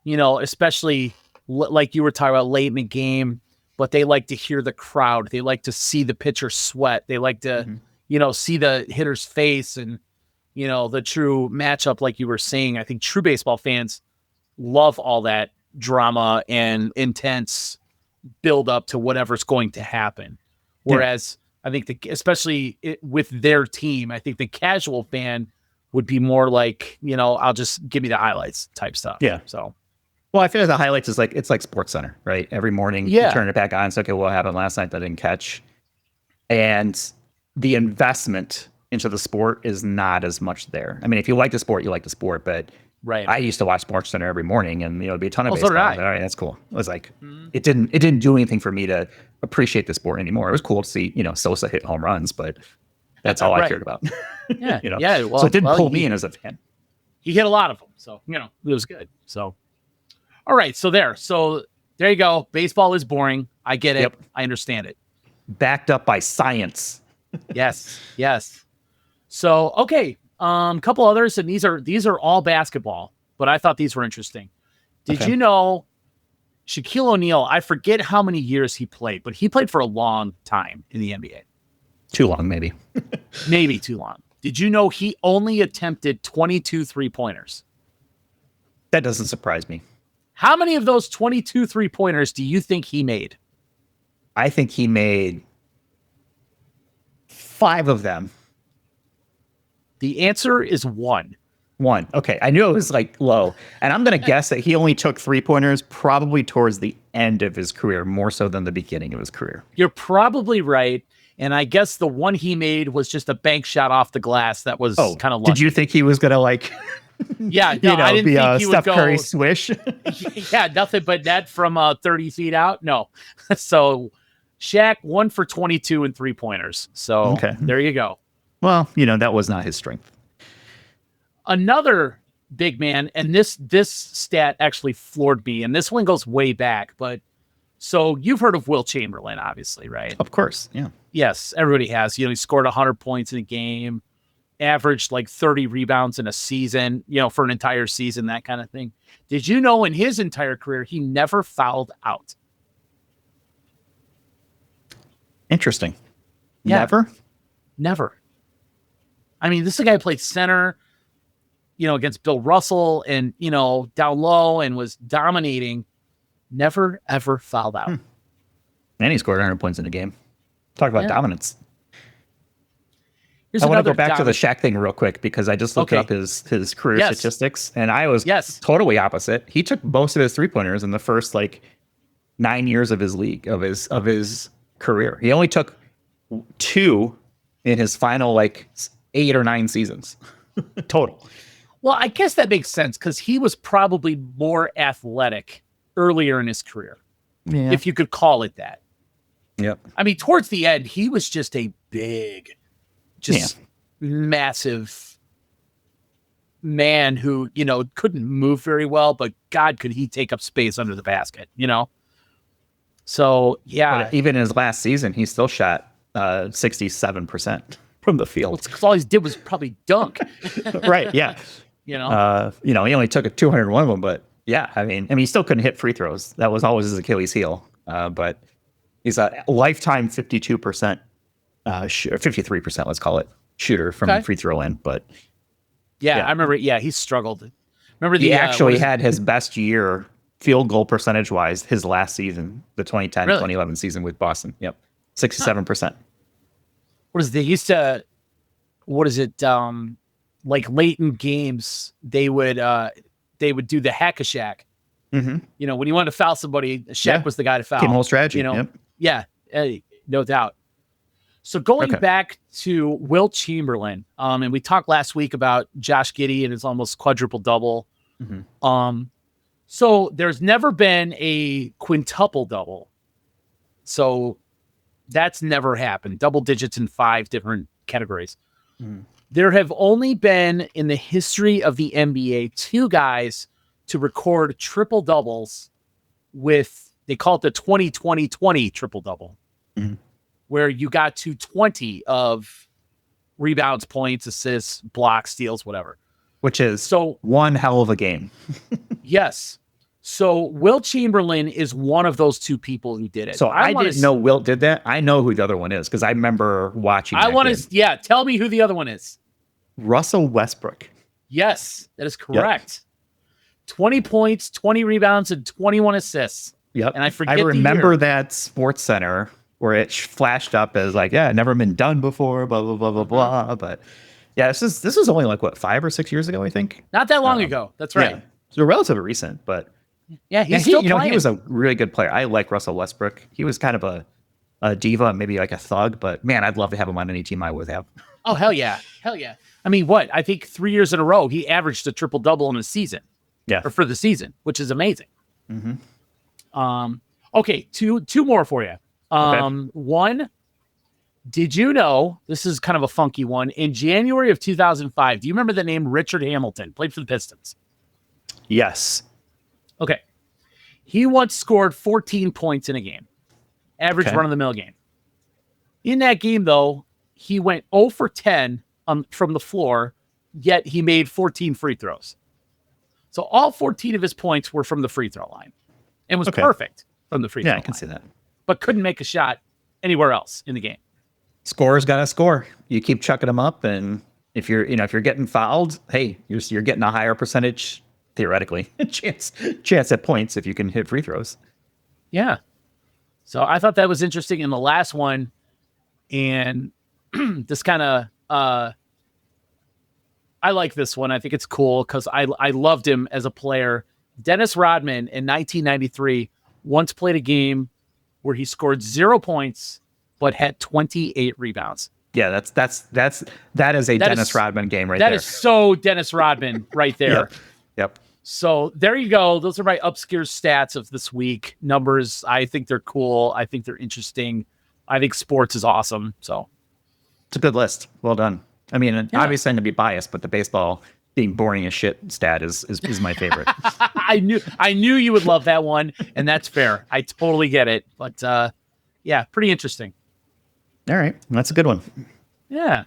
especially like you were talking about late in the game, but they like to hear the crowd. They like to see the pitcher sweat. They like to, see the hitter's face and, the true matchup, like you were saying. I think true baseball fans love all that drama and intense build up to whatever's going to happen. Whereas I think especially with their team, I think the casual fan would be more like, I'll just give me the highlights type stuff.
Yeah.
So,
well, I feel like the highlights is like, it's like Sports Center, right? Every morning you turn it back on. So, okay, what happened last night that I didn't catch? And the investment into the sport is not as much there. I mean, if you like the sport, you like the sport, but I used to watch Sports Center every morning, and it'd be a ton of baseball.
So did I.
All right, that's cool. It was like, it didn't do anything for me to appreciate the sport anymore. It was cool to see, Sosa hit home runs, but that's all I cared about.
Yeah.
So it didn't pull me in as a fan.
He hit a lot of them. So, it was good. So, all right. So there you go. Baseball is boring. I get it. Yep. I understand it.
Backed up by science.
Yes. So, okay. Couple others, and these are all basketball, but I thought these were interesting. Did you know Shaquille O'Neal, I forget how many years he played, but he played for a long time in the NBA.
Too long, maybe.
Maybe too long. Did you know he only attempted 22 3-pointers?
That doesn't surprise me.
How many of those 22 3-pointers do you think he made?
I think he made 5 of them.
The answer is 1.
1. Okay. I knew it was like low. And I'm going to guess that he only took 3-pointers probably towards the end of his career, more so than the beginning of his career.
You're probably right. And I guess the one he made was just a bank shot off the glass that was kind of lucky.
Did you think he was going to like...
Yeah, no, I didn't think he would go...
Curry swish?
Yeah, nothing but net from 30 feet out. No. So Shaq 1 for 22 and 3-pointers. So there you go.
Well, that was not his strength.
Another big man, and this stat actually floored me, and this one goes way back, but so you've heard of Wilt Chamberlain, obviously, right?
Of course, yeah.
Yes, everybody has. He scored 100 points in a game, averaged like 30 rebounds in a season, for an entire season, that kind of thing. Did you know in his entire career, he never fouled out?
Interesting. Yeah.
Never. I mean, this is a guy who played center, against Bill Russell and, down low and was dominating. Never, ever fouled out.
And he scored 100 points in a game. Talk about dominance.
Here's
I want to go back to the Shaq thing real quick because I just looked up his career statistics, and I was totally opposite. He took most of his 3-pointers in the first 9 years of his his career. He only took 2 in his final 8 or 9 seasons total.
Well, I guess that makes sense because he was probably more athletic earlier in his career, if you could call it that.
Yep.
I mean, towards the end, he was just a big, massive man who, couldn't move very well, but God, could he take up space under the basket, So, yeah.
But even in his last season, he still shot 67% from the field.
Because all he did was probably dunk.
Right, yeah. He only took 201 of them, but yeah, I mean, he still couldn't hit free throws. That was always his Achilles heel. But he's a lifetime 52%, 53%, let's call it, shooter from free throw end. But
yeah, I remember. Yeah, he struggled. Remember
he actually had his best year field goal percentage wise his last season, the 2010-2011 season with Boston. Yep, 67%.
What is they used to? What is it? Late in games, they would do the hack-a-shack.
Mm-hmm.
When you wanted to foul somebody, Shaq was the guy to foul.
Game whole strategy.
Yeah, no doubt. So going back to Wilt Chamberlain, and we talked last week about Josh Giddey and his almost quadruple double. Mm-hmm. So there's never been a quintuple double. So that's never happened. Double digits in 5 different categories. Mm. There have only been in the history of the NBA 2 guys to record triple doubles with, they call it the 20-20-20 triple double, where you got to 20 of rebounds, points, assists, blocks, steals, whatever.
Which is one hell of a game.
Yes. So Wilt Chamberlain is one of those 2 people who did it.
So I didn't know Wilt did that. I know who the other one is because I remember watching.
Tell me who the other one is.
Russell Westbrook.
Yes, that is correct. Yep. 20 points, 20 rebounds, and 21 assists.
Yep.
And I
remember that Sports Center where it flashed up as never been done before, blah, blah, blah, blah, blah. But Yeah, this is only like what 5 or 6 years ago, I think.
Not that long ago. That's right.
Yeah, so relatively recent, but
yeah, he's still playing.
He was a really good player. I like Russell Westbrook. He was kind of a diva, maybe like a thug, but man, I'd love to have him on any team I would have.
Oh hell yeah. I mean, I think 3 years in a row he averaged a triple-double in a season.
Yeah,
or for the season, which is amazing.
Mm-hmm.
Okay, two more for you. One, did you know, this is kind of a funky one, in January of 2005, do you remember the name Richard Hamilton? Played for the Pistons.
Yes.
Okay. He once scored 14 points in a game. Average run-of-the-mill game. In that game, though, he went 0 for 10 from the floor, yet he made 14 free throws. So all 14 of his points were from the free throw line. And was perfect from the free throw line.
Yeah, I can see that.
But couldn't make a shot anywhere else in the game.
Scorer's got to score. You keep chucking them up, and if you're getting fouled, hey, you're getting a higher percentage, theoretically, chance at points if you can hit free throws.
Yeah. So I thought that was interesting in the last one, and this kind of I like this one. I think it's cool because I loved him as a player. Dennis Rodman in 1993 once played a game where he scored 0 points but had 28 rebounds.
Yeah, that is a Dennis Rodman game right there.
That is so Dennis Rodman right there.
Yep.
So there you go. Those are my obscure stats of this week. Numbers, I think they're cool. I think they're interesting. I think sports is awesome. So
it's a good list. Well done. I mean, obviously I'm going to be biased, but the baseball being boring as shit stat is my favorite.
I knew you would love that one, and that's fair. I totally get it. But yeah, pretty interesting.
All right. That's a good one.
Yeah.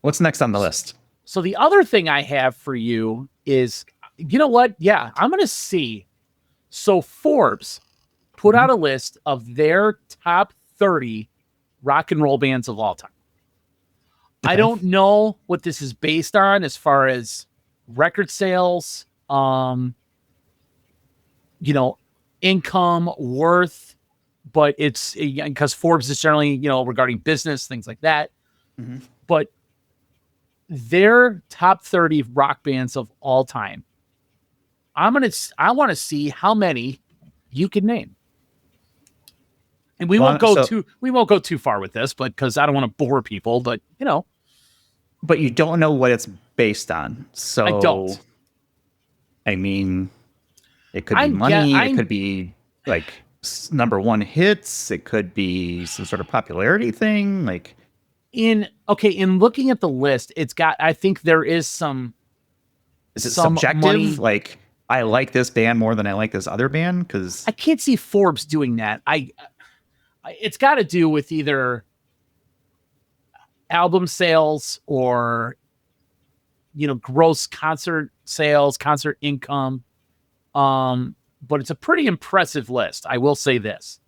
What's next on the list?
So the other thing I have for you is, you know what? Yeah, I'm going to see. So Forbes put out a list of their top 30 rock and roll bands of all time. I don't know what this is based on as far as record sales, income, worth, but it's because Forbes is generally, regarding business, things like that. Mm-hmm. But their top 30 rock bands of all time. I want to see how many you can name. And we won't go too far with this, but because I don't want to bore people, but
But you don't know what it's based on. So
I don't.
I mean, it could be money. It could be like number one hits. It could be some sort of popularity thing. Like
in looking at the list, it's got. I think there is some.
Is it subjective? Money. Like I like this band more than I like this other band because
I can't see Forbes doing that. It's got to do with either album sales or gross concert sales, concert income, but it's a pretty impressive list. I will say this.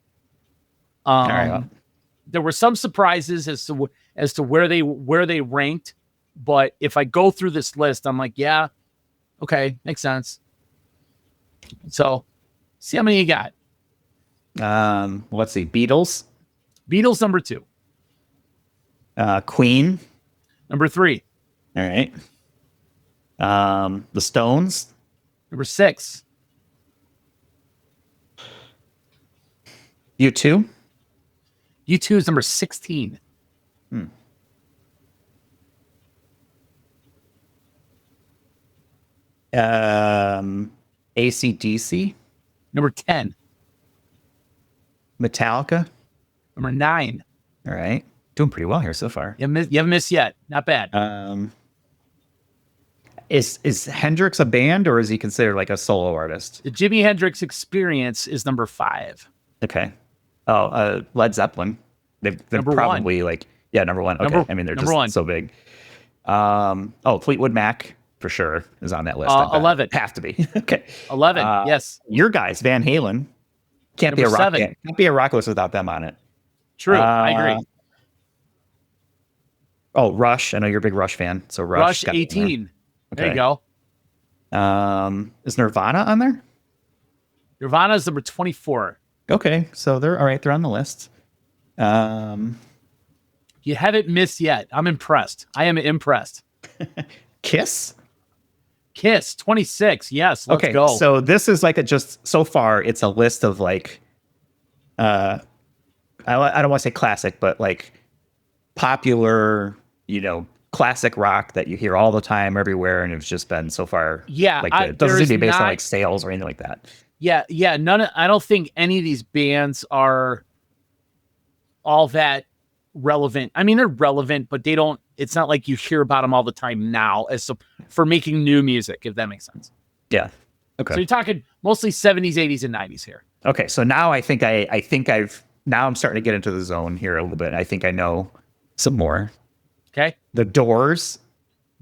All right.
There were some surprises as to where they ranked, but if I go through this list, I'm like, yeah, okay, makes sense. So see how many you got.
Let's see. Beatles
number 2.
Queen
number 3.
All right. The Stones
number 6.
U2
is number 16.
AC/DC
number 10.
Metallica
number 9.
All right. Doing pretty well here so far.
You haven't missed yet. Not bad.
Is Hendrix a band or is he considered like a solo artist?
The Jimi Hendrix Experience is number 5.
Okay. Oh, Led Zeppelin. They're probably 1. Number 1. Okay. I mean, they're just so big. Fleetwood Mac for sure is on that list.
11.
Have to be. Okay.
11. Yes.
Your guys, Van Halen. Can't be a rock 7. Can't be a rock list without them on it. True.
I agree.
Rush. I know you're a big Rush fan. So Rush
18. Okay. There you go.
Is Nirvana on there?
Nirvana is number 24.
Okay. So they're all right. They're on the list.
You haven't missed yet. I'm impressed. I am impressed.
Kiss?
Kiss, 26. Yes, let's go.
So this is like so far, it's a list of like, I don't want to say classic, but like popular, classic rock that you hear all the time everywhere. And it's just been so far.
Yeah.
Like it doesn't seem to be based on like sales or anything like that.
Yeah. Yeah. I don't think any of these bands are all that relevant. I mean, they're relevant, but it's not like you hear about them all the time now for making new music, if that makes sense.
Yeah. Okay.
So you're talking mostly 70s, 80s, and 90s here.
Okay. So now I think now I'm starting to get into the zone here a little bit. I think I know some more.
Okay.
The Doors.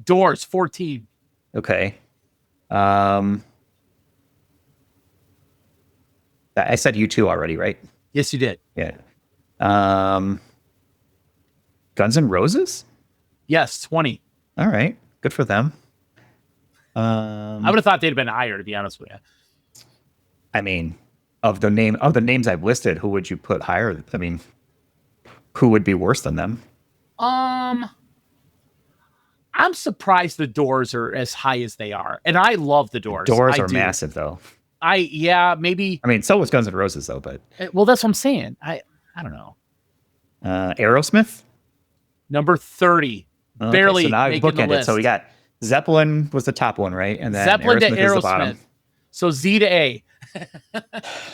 14.
Okay. I said U2 already, right?
Yes, you did.
Yeah. Guns N' Roses?
Yes, 20.
All right. Good for them.
I would have thought they'd have been higher, to be honest with you.
I mean, of the names I've listed, who would you put higher? I mean, who would be worse than them?
I'm surprised the Doors are as high as they are. And I love the Doors.
Doors are massive, though.
Maybe.
I mean, so was Guns N' Roses, though, but.
Well, that's what I'm saying. I don't know.
Aerosmith?
Number 30. Okay, barely.
So now I bookended it. So we got Zeppelin was the top one, right? And then
Zeppelin
Aerosmith
to Aerosmith.
is the bottom.
So Z to A.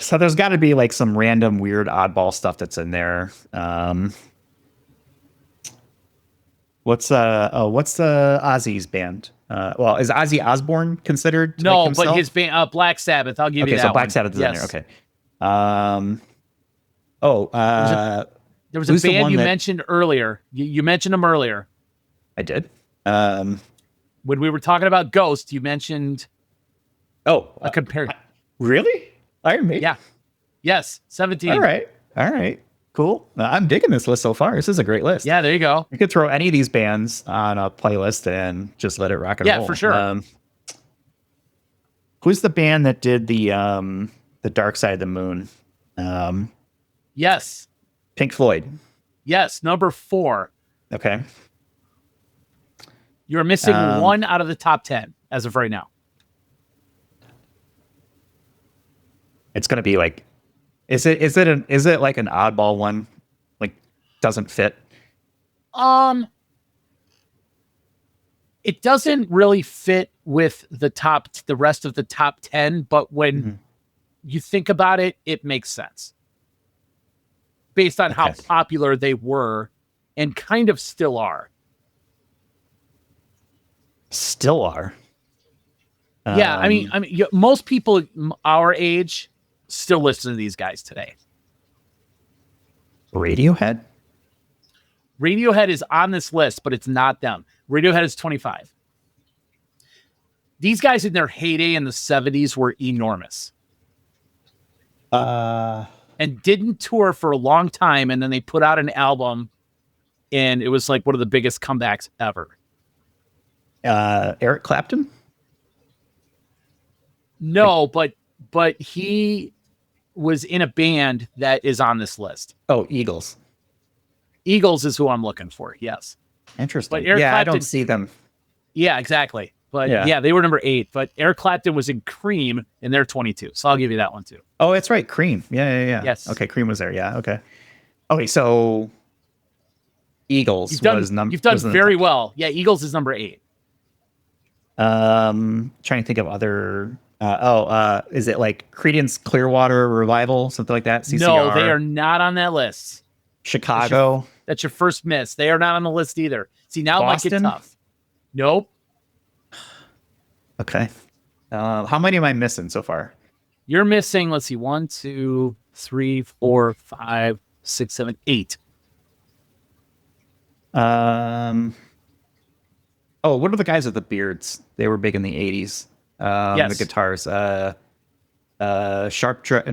So there's got to be like some random weird oddball stuff that's in there. What's the Ozzy's band? Well, is Ozzy Osbourne considered?
No, like but his band, Black Sabbath. I'll give you that.
Okay, so Black Sabbath is in there. Okay.
There was a band you mentioned earlier. You mentioned them earlier.
I did.
When we were talking about Ghost, you mentioned. A compare.
Really? Iron Maiden?
Yeah. Yes. 17.
All right. Cool. I'm digging this list so far. This is a great list.
Yeah, there you go.
You could throw any of these bands on a playlist and just let it rock and roll.
Yeah, for sure.
Who's the band that did the Dark Side of the Moon?
Yes.
Pink Floyd.
Yes, number 4.
Okay.
You're missing one out of the top 10 as of right now.
It's gonna be like, is it like an oddball one? Like doesn't fit?
It doesn't really fit with the rest of the top 10, but when you think about it, it makes sense. Based on how popular they were and kind of still are.
Still are.
Yeah, I mean, most people our age still listen to these guys today.
Radiohead?
Radiohead is on this list, but it's not them. Radiohead is 25. These guys in their heyday in the 70s were enormous. And didn't tour for a long time, and then they put out an album, and it was like one of the biggest comebacks ever.
Eric Clapton?
No, but he was in a band that is on this list.
Oh, Eagles.
Eagles is who I'm looking for. Yes.
Interesting. But Eric Clapton, I don't see them.
Yeah, exactly. But yeah, they were number 8. But Eric Clapton was in Cream, and they're 22. So I'll give you that one too.
Oh, that's right. Cream. Yeah.
Yes.
Okay, Cream was there. Yeah. Okay. Okay, so Eagles was number.
You've done very well. Yeah, Eagles is number 8.
Trying to think of other. Is it like Creedence Clearwater Revival, something like that? CCR?
No, they are not on that list.
Chicago.
That's your first miss. They are not on the list either. See, now
Boston?
it might get tough. Nope.
Okay. How many am I missing so far?
You're missing, let's see, 1, 2, 3, 4, 5, 6, 7, 8.
What are the guys with the beards? They were big in the 80s.
Yes.
The guitars. Sharp Dress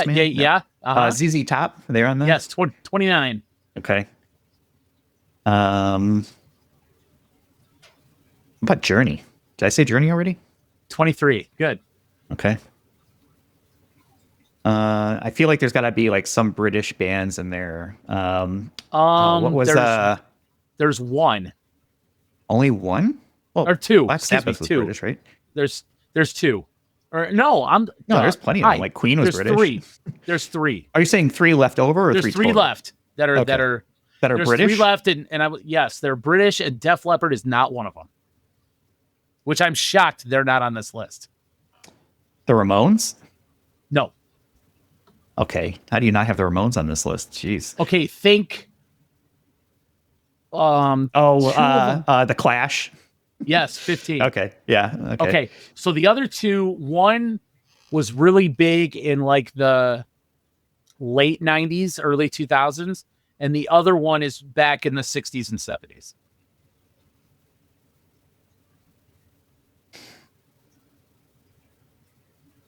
Man.
Yeah. Uh-huh.
ZZ Top. They're on that?
Yes, 29.
Okay. What about Journey? Did I say Journey already?
23. Good.
Okay. I feel like there's got to be like some British bands in there. What was
there's one.
Only one?
Well, or two.
Black Sabbath was British, right?
There's two. Or no,
there's plenty of them. Like Queen was British.
There's three.
Are you saying three left over, or
there's three
total?
left that are
British?
Three left, yes, they're British, and Def Leppard is not one of them. Which I'm shocked they're not on this list.
The Ramones?
No.
Okay, how do you not have the Ramones on this list? Jeez.
Okay, think.
The Clash.
Yes, 15.
Okay. Yeah.
Okay. So the other two, one was really big in like the late 90s, early 2000s, and the other one is back in the 60s and 70s.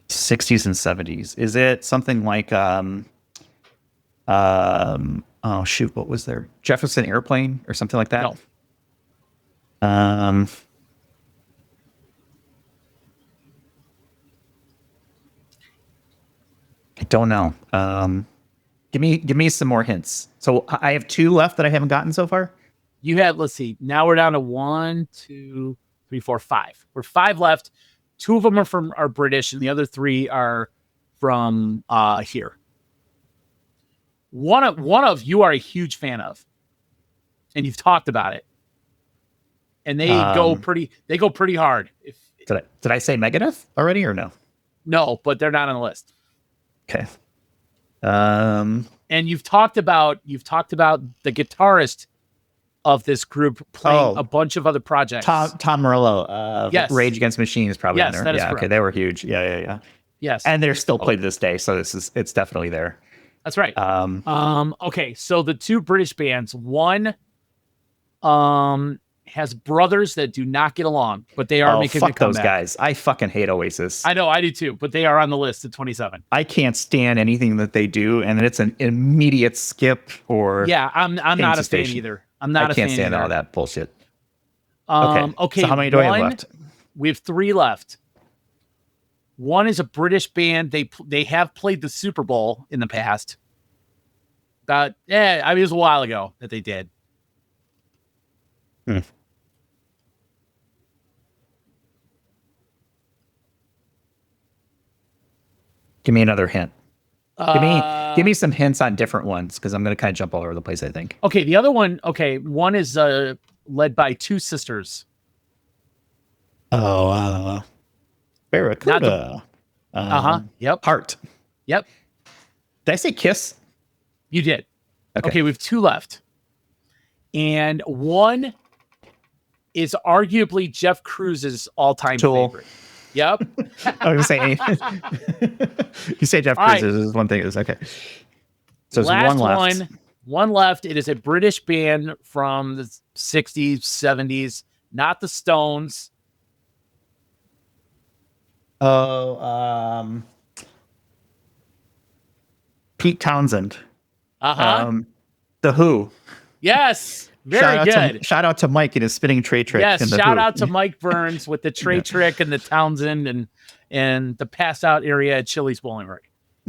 '60s and '70s. Is it something like oh shoot, what was there? Jefferson Airplane or something like that?
No.
I don't know. Give me some more hints. So I have two left that I haven't gotten so far.
You have, let's see. Now we're down to 1, 2, 3, 4, 5. We're 5 left. 2 of them are British, and the other 3 are from here. One of you are a huge fan of, and you've talked about it. And they go pretty hard.
Did I say Megadeth already or no?
No, but they're not on the list.
Okay.
And you've talked about the guitarist of this group playing a bunch of other projects.
Tom Morello.
Yes.
Rage Against the Machine is probably in there.
That is correct.
Okay, they were huge. Yeah.
Yes.
And they're still played to this day, so it's definitely there.
That's right. Okay, so the 2 British bands, one has brothers that do not get along, but they are making a comeback.
Fuck those guys. I fucking hate Oasis.
I know, I do too, but they are on the list at 27.
I can't stand anything that they do, and it's an immediate skip or
I'm not a fan either. I
can't stand all that bullshit.
Okay.
So how many do I have left?
We have 3 left. One is a British band. They have played the Super Bowl in the past. It was a while ago that they did.
Give me another hint. Give me some hints on different ones, because I'm going to kind of jump all over the place, I think.
Okay, the other one. Okay, one is led by 2 sisters.
Barracuda.
Yep.
Heart.
Yep.
Did I say Kiss?
You did. Okay, we have 2 left, and one is arguably Jeff Cruise's all-time favorite. Yep.
I was going to say, you say Jeff Cruise is one thing. It's okay. So there's one left.
One left. It is a British band from the 60s, 70s, not the Stones.
Pete Townsend. The Who.
Yes. Very good.
Shout out to Mike and his spinning tray trick.
Yes, shout out to Mike Burns with the tray trick and the Townsend and the pass out area at Chili's Bowling Rig.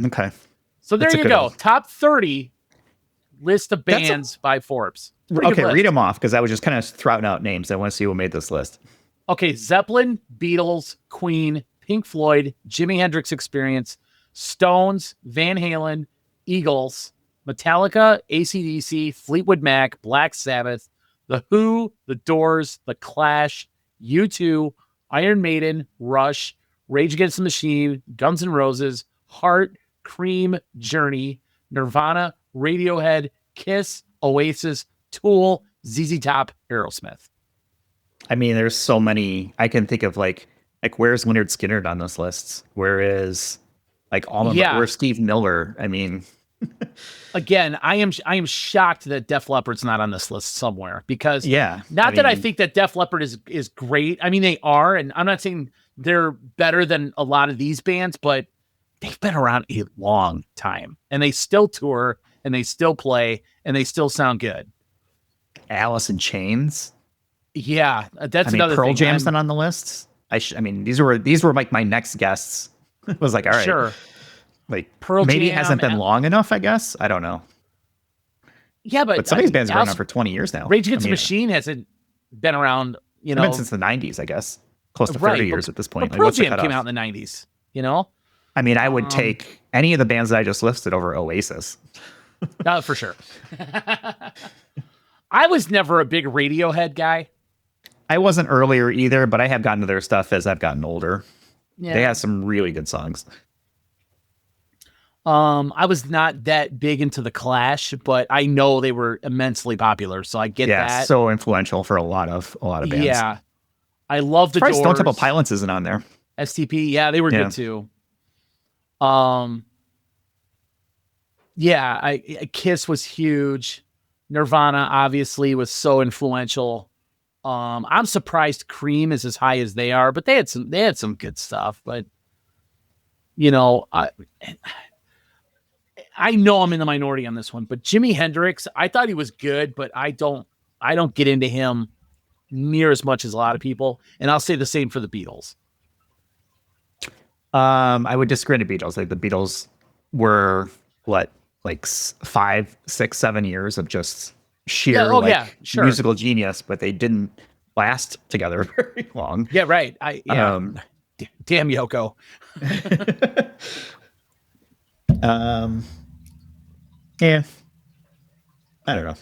Okay.
So there you go. One. Top 30 list of bands by Forbes.
Okay, read them off, because I was just kind of throwing out names. I want to see who made this list.
Okay, Zeppelin, Beatles, Queen, Pink Floyd, Jimi Hendrix Experience, Stones, Van Halen, Eagles, Metallica, AC/DC, Fleetwood Mac, Black Sabbath, The Who, The Doors, The Clash, U2, Iron Maiden, Rush, Rage Against the Machine, Guns N' Roses, Heart, Cream, Journey, Nirvana, Radiohead, Kiss, Oasis, Tool, ZZ Top, Aerosmith.
I mean, there's so many. I can think of like where's Lynyrd Skynyrd on those lists? Where is where's Steve Miller? I mean,
again, I am shocked that Def Leppard's not on this list somewhere, because I think that Def Leppard is great. I mean, they are, and I'm not saying they're better than a lot of these bands, but they've been around a long time, and they still tour, and they still play, and they still sound good.
Alice in Chains.
Yeah, that's another
Pearl
thing.
Jam's not on the list. These were like my next guests. It was like, all right,
sure.
Like
Pearl
maybe
Jam,
it hasn't been long enough, I guess. I don't know.
Yeah,
but some of these bands have been around for 20 years now.
Rage Against the Machine hasn't been around,
been since the 90s, I guess. Close to 30 years at this point.
But Pearl Jam came out in the 90s,
I mean, I would take any of the bands that I just listed over Oasis.
For sure. I was never a big Radiohead guy.
I wasn't earlier either, but I have gotten to their stuff as I've gotten older. Yeah. They have some really good songs.
I was not that big into the Clash, but I know they were immensely popular, so I get that.
Yeah, so influential for a lot of bands.
Yeah, I love the Doors.
Stone Temple Pilots isn't on there.
STP, yeah, they were good too. Kiss was huge. Nirvana obviously was so influential. I'm surprised Cream is as high as they are, but they had some good stuff. But I know I'm in the minority on this one, but Jimi Hendrix, I thought he was good, but I don't get into him near as much as a lot of people. And I'll say the same for the Beatles.
I would disagree with the Beatles. Like the Beatles were like 5, 6, 7 years of just sheer musical genius, but they didn't last together very long.
Yeah, right. Damn Yoko.
Yeah, I don't know.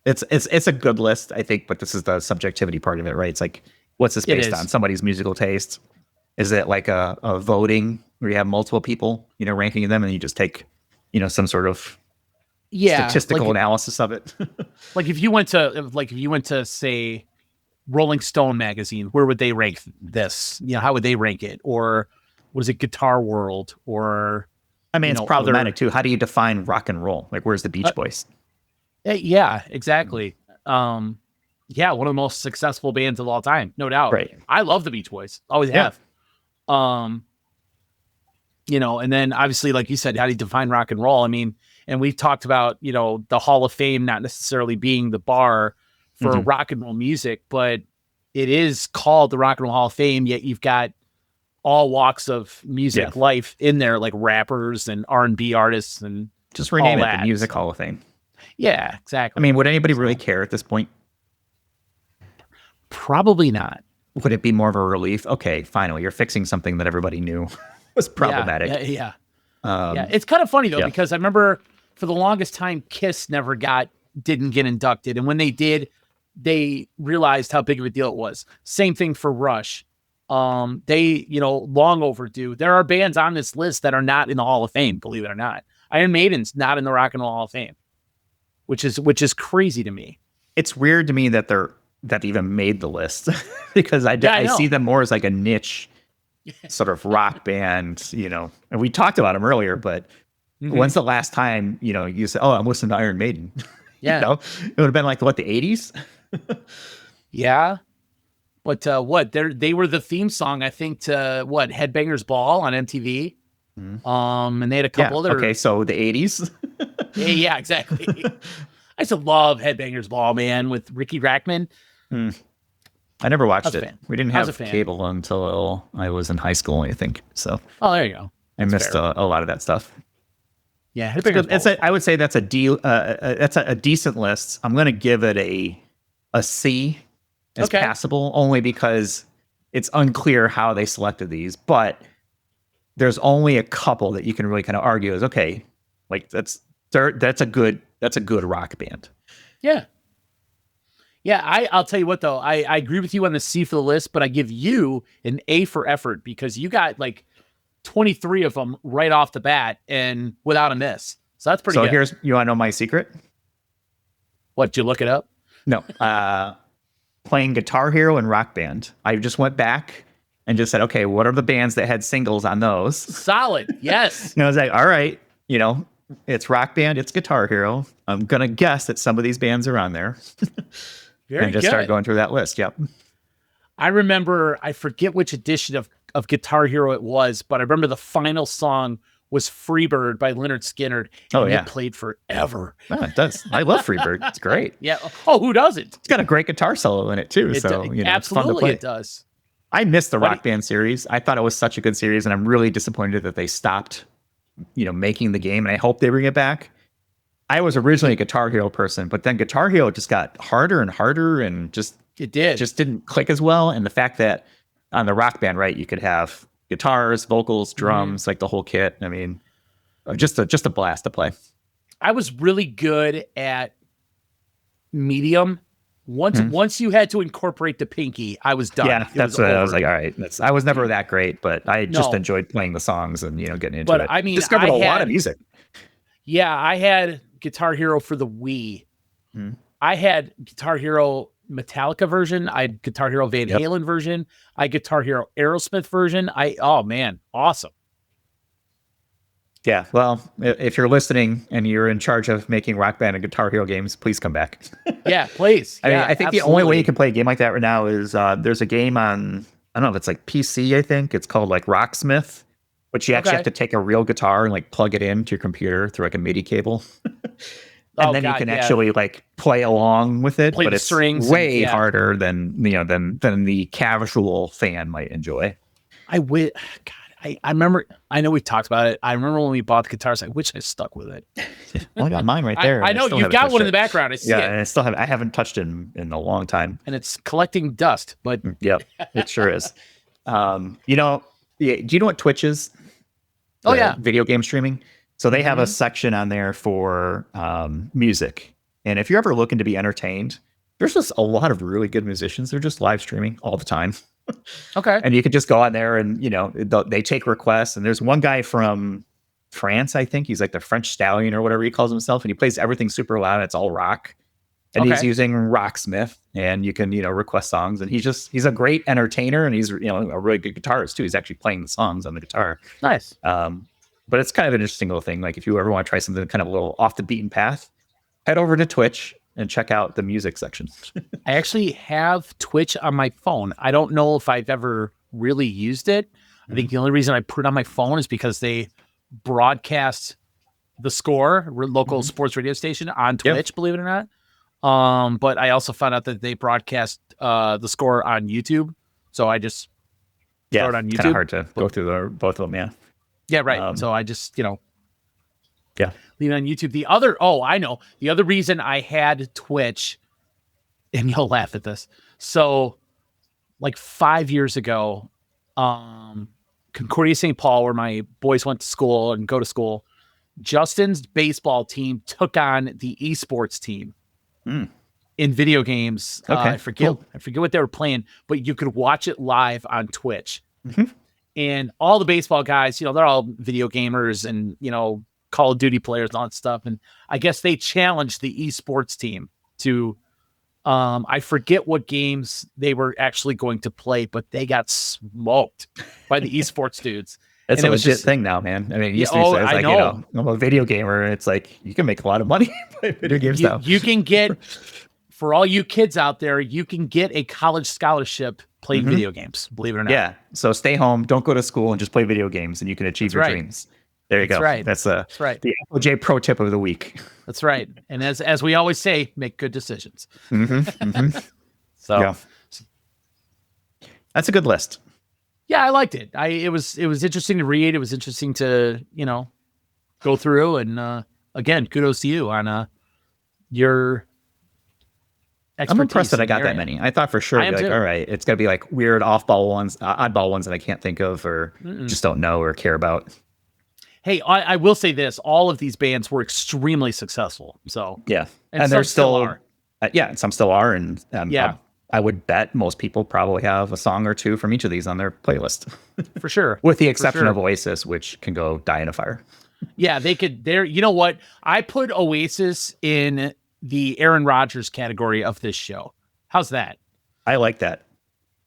It's a good list, I think, but this is the subjectivity part of it, right? It's like, what's this based on? Somebody's musical taste? Is it like a voting where you have multiple people, ranking them, and you just take, some sort of statistical analysis of it?
Like if you went to say Rolling Stone magazine, where would they rank this? How would they rank it? Or was it Guitar World? Or
I mean, it's problematic too. How do you define rock and roll? Like, where's the Beach Boys?
Yeah, exactly. One of the most successful bands of all time, no doubt.
Right.
I love the Beach Boys. Always have. And then obviously, like you said, how do you define rock and roll? I mean, and we've talked about, the Hall of Fame not necessarily being the bar for rock and roll music, but it is called the Rock and Roll Hall of Fame, yet you've got all walks of music life in there, like rappers and R&B artists, and
just rename it the Music Hall of Fame.
Yeah, exactly.
I mean, would anybody really care at this point?
Probably not.
Would it be more of a relief? Okay, finally, you're fixing something that everybody knew was problematic.
Yeah. It's kind of funny though, because I remember for the longest time, Kiss didn't get inducted, and when they did, they realized how big of a deal it was. Same thing for Rush. They, long overdue. There are bands on this list that are not in the Hall of Fame, believe it or not. Iron Maiden's not in the Rock and Roll Hall of Fame, which is crazy to me. It's
weird to me that they even made the list because I see them more as like a niche sort of rock band, and we talked about them earlier, but when's the last time, you said, oh, I'm listening to Iron Maiden?
Yeah.
It would have been like, what, the 80s?
Yeah. But they were the theme song, I think, to Headbangers Ball on MTV. And they had a couple other.
Okay, so the 80s.
Yeah, exactly. I used to love Headbangers Ball, man, with Ricky Rackman.
I never watched it. We didn't have cable until I was in high school, I think. So.
Oh, there you go.
I missed a lot of that stuff.
Yeah,
I would say that's a decent list. I'm going to give it a C as passable, only because it's unclear how they selected these. But there's only a couple that you can really kind of argue as like that's a good rock band.
Yeah. Yeah, I'll tell you what though, I agree with you on the C for the list, but I give you an A for effort because you got like 23 of them right off the bat and without a miss. So that's pretty good.
So you want to know my secret?
What, did you look it up?
No. Playing Guitar Hero and Rock Band. I just went back and just said, okay, what are the bands that had singles on those?
Solid. Yes.
And I was like, all right, it's Rock Band, it's Guitar Hero. I'm going to guess that some of these bands are on there.
Very
and just start going through that list. Yep.
I remember, I forget which edition of Guitar Hero it was, but I remember the final song was Freebird by Lynyrd Skynyrd. And it played forever.
Oh, it does. I love Freebird. It's great.
Yeah. Oh, who doesn't?
It's got a great guitar solo in it too.
Absolutely,
it's fun to play.
It does.
I missed the Rock Band series. I thought it was such a good series, and I'm really disappointed that they stopped making the game, and I hope they bring it back. I was originally a Guitar Hero person, but then Guitar Hero just got harder and harder, and just didn't click as well. And the fact that on the Rock Band, right, you could have guitars, vocals, drums, like the whole kit. I mean, just a blast to play.
I was really good at medium. Once you had to incorporate the pinky, I was done.
Yeah, that's what I was like. All right, I was never that great, but I just enjoyed playing the songs and getting into it.
But I mean,
discovered a lot of music.
Yeah, I had Guitar Hero for the Wii. I had Guitar Hero Metallica version. I had Guitar Hero Van Halen version. I had Guitar Hero Aerosmith version. Oh man, awesome.
Yeah, well, if you're listening and you're in charge of making Rock Band and Guitar Hero games, please come back.
Yeah, please.
I mean, I think the only way you can play a game like that right now is there's a game on, I don't know if it's like PC, I think. It's called like Rocksmith, which you actually have to take a real guitar and like plug it into your computer through like a MIDI cable. And then you can actually like play along with it, but it's strings way harder than than the casual fan might enjoy.
I remember, I know we've talked about it. I remember when we bought the guitars, I wish I stuck with it.
Well, I got mine right there.
I know you've got one in the background. I see it.
And I haven't touched it in a long time.
And it's collecting dust, but
yep, it sure is. Do you know what Twitch is?
Oh yeah.
Video game streaming. So they have a section on there for music. And if you're ever looking to be entertained, there's just a lot of really good musicians. They're just live streaming all the time.
Okay.
And you could just go on there and, they take requests. And there's one guy from France, I think. He's like the French Stallion or whatever he calls himself. And he plays everything super loud. It's all rock. And he's using Rocksmith. And you can, request songs. And he's a great entertainer. And he's, a really good guitarist too. He's actually playing the songs on the guitar.
Nice.
But it's kind of an interesting little thing. Like if you ever want to try something kind of a little off the beaten path, head over to Twitch and check out the music section.
I actually have Twitch on my phone. I don't know if I've ever really used it. I think the only reason I put it on my phone is because they broadcast the Score, local sports radio station, on Twitch, believe it or not. But I also found out that they broadcast the Score on YouTube. So I just throw it on YouTube.
Kind of hard to go through both of them, yeah.
Yeah, right. So I just, leave it on YouTube. The other reason I had Twitch, and you'll laugh at this. So like 5 years ago, Concordia St. Paul, where my boys went to school and go to school, Justin's baseball team took on the esports team in video games.
Okay,
I forget what they were playing, but you could watch it live on Twitch. And all the baseball guys, they're all video gamers and, Call of Duty players and all that stuff. And I guess they challenged the esports team to, I forget what games they were actually going to play, but they got smoked by the esports dudes.
It's a legit thing now, man. I mean, it used to be like, I'm a video gamer. And it's like, you can make a lot of money playing video games now.
You can get, for all you kids out there, you can get a college scholarship playing video games, believe it or not.
Yeah. So stay home, don't go to school, and just play video games, and you can achieve your dreams. There you go.
Right.
That's the FOJ pro tip of the week.
That's right. And as we always say, make good decisions. So
that's a good list.
Yeah, I liked it. It was interesting to read. It was interesting to, go through. And again, kudos to you on your expertise.
I'm impressed that I got that many. I thought for sure, all right, it's gonna be like weird oddball ones that I can't think of or just don't know or care about.
Hey, I will say this: all of these bands were extremely successful. So
yeah, and they're still are. And some still are, and I would bet most people probably have a song or two from each of these on their playlist.
For sure,
with the exception of Oasis, which can go die in a fire.
Yeah, they could. You know what? I put Oasis in the Aaron Rodgers category of this show. How's that?
I like that.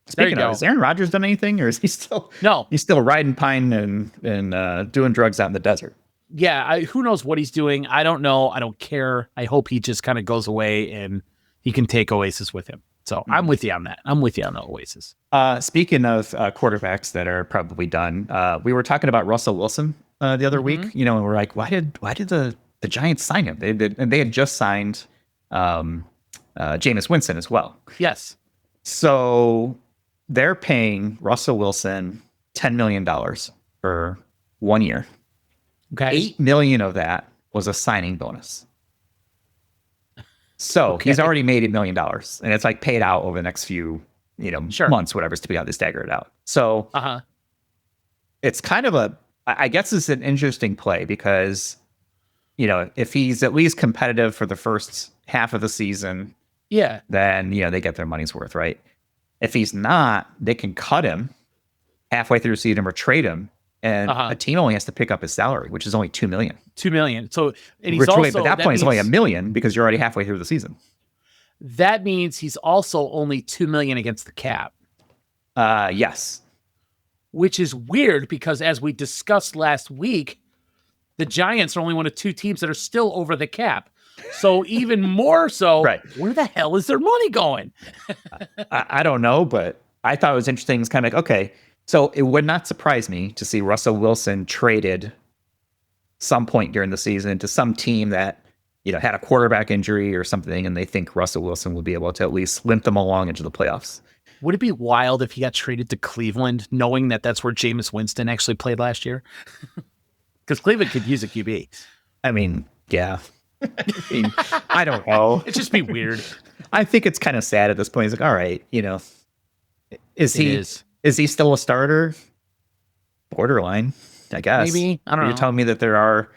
Speaking of, has Aaron Rodgers done anything, or is he still?
No,
he's still riding pine and doing drugs out in the desert.
Yeah, who knows what he's doing? I don't know. I don't care. I hope he just kind of goes away and he can take Oasis with him. So I'm with you on that. I'm with you on the Oasis.
Speaking of quarterbacks that are probably done, we were talking about Russell Wilson the other week. And we're like, why did the Giants sign him? They had just signed Jameis Winston as well.
Yes.
So they're paying Russell Wilson $10 million for 1 year.
Okay.
$8 million of that was a signing bonus. So he's already made $1 million, and it's like paid out over the next few, months, whatever's to be how they stagger it out. So it's kind of I guess it's an interesting play because, if he's at least competitive for the first half of the season, then, they get their money's worth, right? If he's not, they can cut him halfway through the season or trade him. And a team only has to pick up his salary, which is only $2 million.
$2 million. So, and he's
but
also,
at that point, it's only $1 million because you're already halfway through the season.
That means he's also only $2 million against the cap.
Yes.
Which is weird because, as we discussed last week, the Giants are only one of 2 teams that are still over the cap. So even more so, where the hell is their money going?
I don't know, but I thought it was interesting. It's kind of like, okay. So it would not surprise me to see Russell Wilson traded some point during the season to some team that, had a quarterback injury or something, and they think Russell Wilson will be able to at least limp them along into the playoffs.
Would it be wild if he got traded to Cleveland, knowing that that's where Jameis Winston actually played last year? Because Cleveland could use a QB.
I mean, yeah. I don't know.
It'd just be weird.
I think it's kind of sad at this point. He's like, all right, is he still a starter? Borderline, I guess.
Maybe. I don't know.
You're telling me that there are,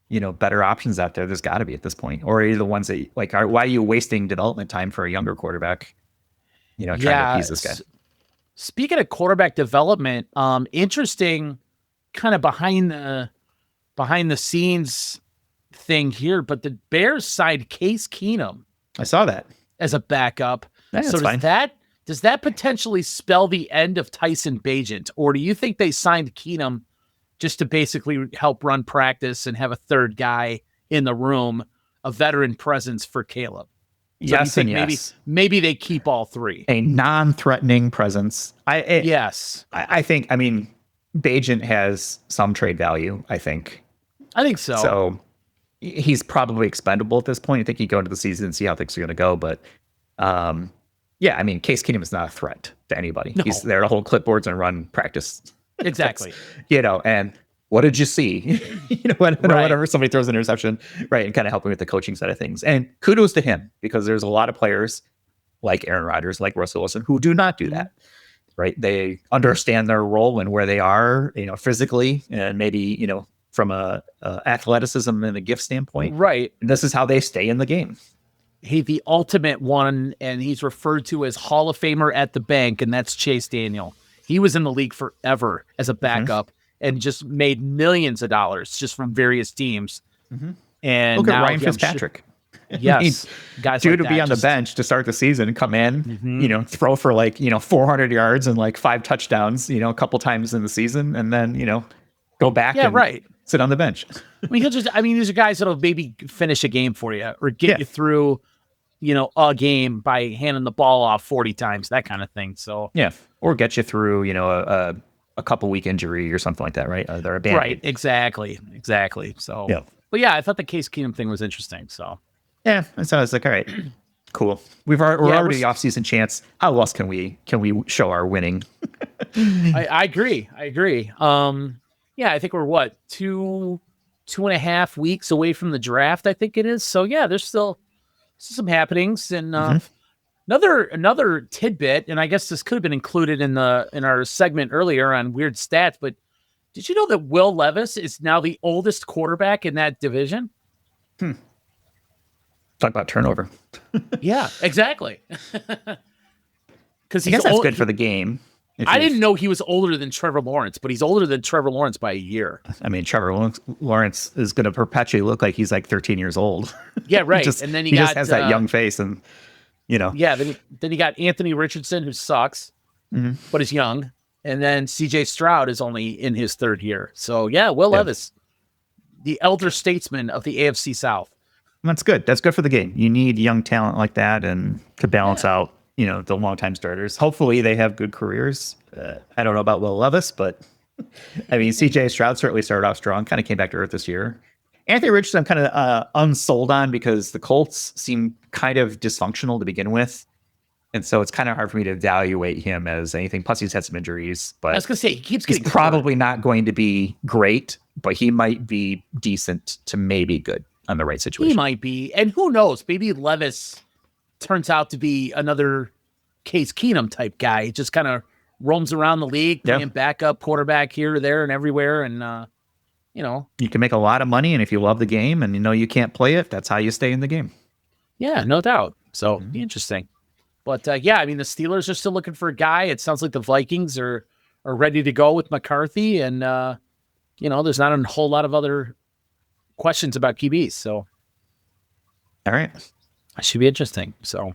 better options out there. There's got to be at this point. Or are you the ones that, why are you wasting development time for a younger quarterback? Trying to appease this guy.
Speaking of quarterback development, interesting kind of behind the scenes thing here, but the Bears signed Case Keenum.
I saw that.
As a backup.
Yeah,
so does that potentially spell the end of Tyson Bagent? Or do you think they signed Keenum just to basically help run practice and have a third guy in the room, a veteran presence for Caleb? So
yes and yes.
Maybe they keep all 3.
A non-threatening presence.
Yes.
I think, Bagent has some trade value, I think.
I think so.
So he's probably expendable at this point. I think you go into the season and see how things are going to go. But Case Keenum is not a threat to anybody. No. He's there to hold clipboards and run practice.
Exactly.
And what did you see? Whatever, somebody throws an interception, right, and kind of helping with the coaching side of things. And kudos to him, because there's a lot of players like Aaron Rodgers, like Russell Wilson, who do not do that, right? They understand their role and where they are, physically, and maybe, from a athleticism and a gift standpoint.
Right.
And this is how they stay in the game.
Hey, the ultimate one, and he's referred to as Hall of Famer at the bank, and that's Chase Daniel. He was in the league forever as a backup and just made millions of dollars just from various teams. Mm-hmm. And
look at Ryan Fitzpatrick.
Yes.
Guys, dude would be on the bench to start the season, come in, throw for 400 yards and 5 touchdowns, a couple times in the season, and then, go back and sit on the bench.
These are guys that'll maybe finish a game for you or get you through, a game by handing the ball off 40 times, that kind of thing. So
or get you through, a couple week injury or something like that, right? They're a band-aid.
Right, exactly. So, but I thought the Case Keenum thing was interesting. So,
so I was like, all right, cool. We're already the off-season chance. How else can we show our winning?
I agree. I think we're 2.5 weeks away from the draft, I think it is. So there's still some happenings, and another tidbit, and I guess this could have been included in our segment earlier on weird stats, but did you know that Will Levis is now the oldest quarterback in that division?
Talk about turnover.
Yeah, exactly. Because
I guess that's good for the game.
I didn't know he was older than Trevor Lawrence, but he's older than Trevor Lawrence by a year.
Trevor Lawrence is going to perpetually look like he's 13 years old.
Yeah, right.
And then he just has that young face, and
Yeah, then you got Anthony Richardson, who sucks, but is young, and then C.J. Stroud is only in his 3rd year. So Will Levis, the elder statesman of the AFC South.
That's good. That's good for the game. You need young talent like that, and to balance out the longtime starters. Hopefully they have good careers. I don't know about Will Levis, but CJ Stroud certainly started off strong, kind of came back to earth this year. Anthony Richardson I'm kind of unsold on because the Colts seem kind of dysfunctional to begin with. And so it's kind of hard for me to evaluate him as anything. Plus, he's had some injuries, but
I was going to say, he's
probably not going to be great, but he might be decent to maybe good on the right situation.
He might be. And who knows? Maybe Levis turns out to be another Case Keenum type guy. He just kind of roams around the league, playing backup quarterback here, there, and everywhere. And,
you can make a lot of money. And if you love the game and you can't play it, that's how you stay in the game.
Yeah, no doubt. So interesting. But the Steelers are still looking for a guy. It sounds like the Vikings are ready to go with McCarthy. And, there's not a whole lot of other questions about QBs. So,
all right.
That should be interesting. So,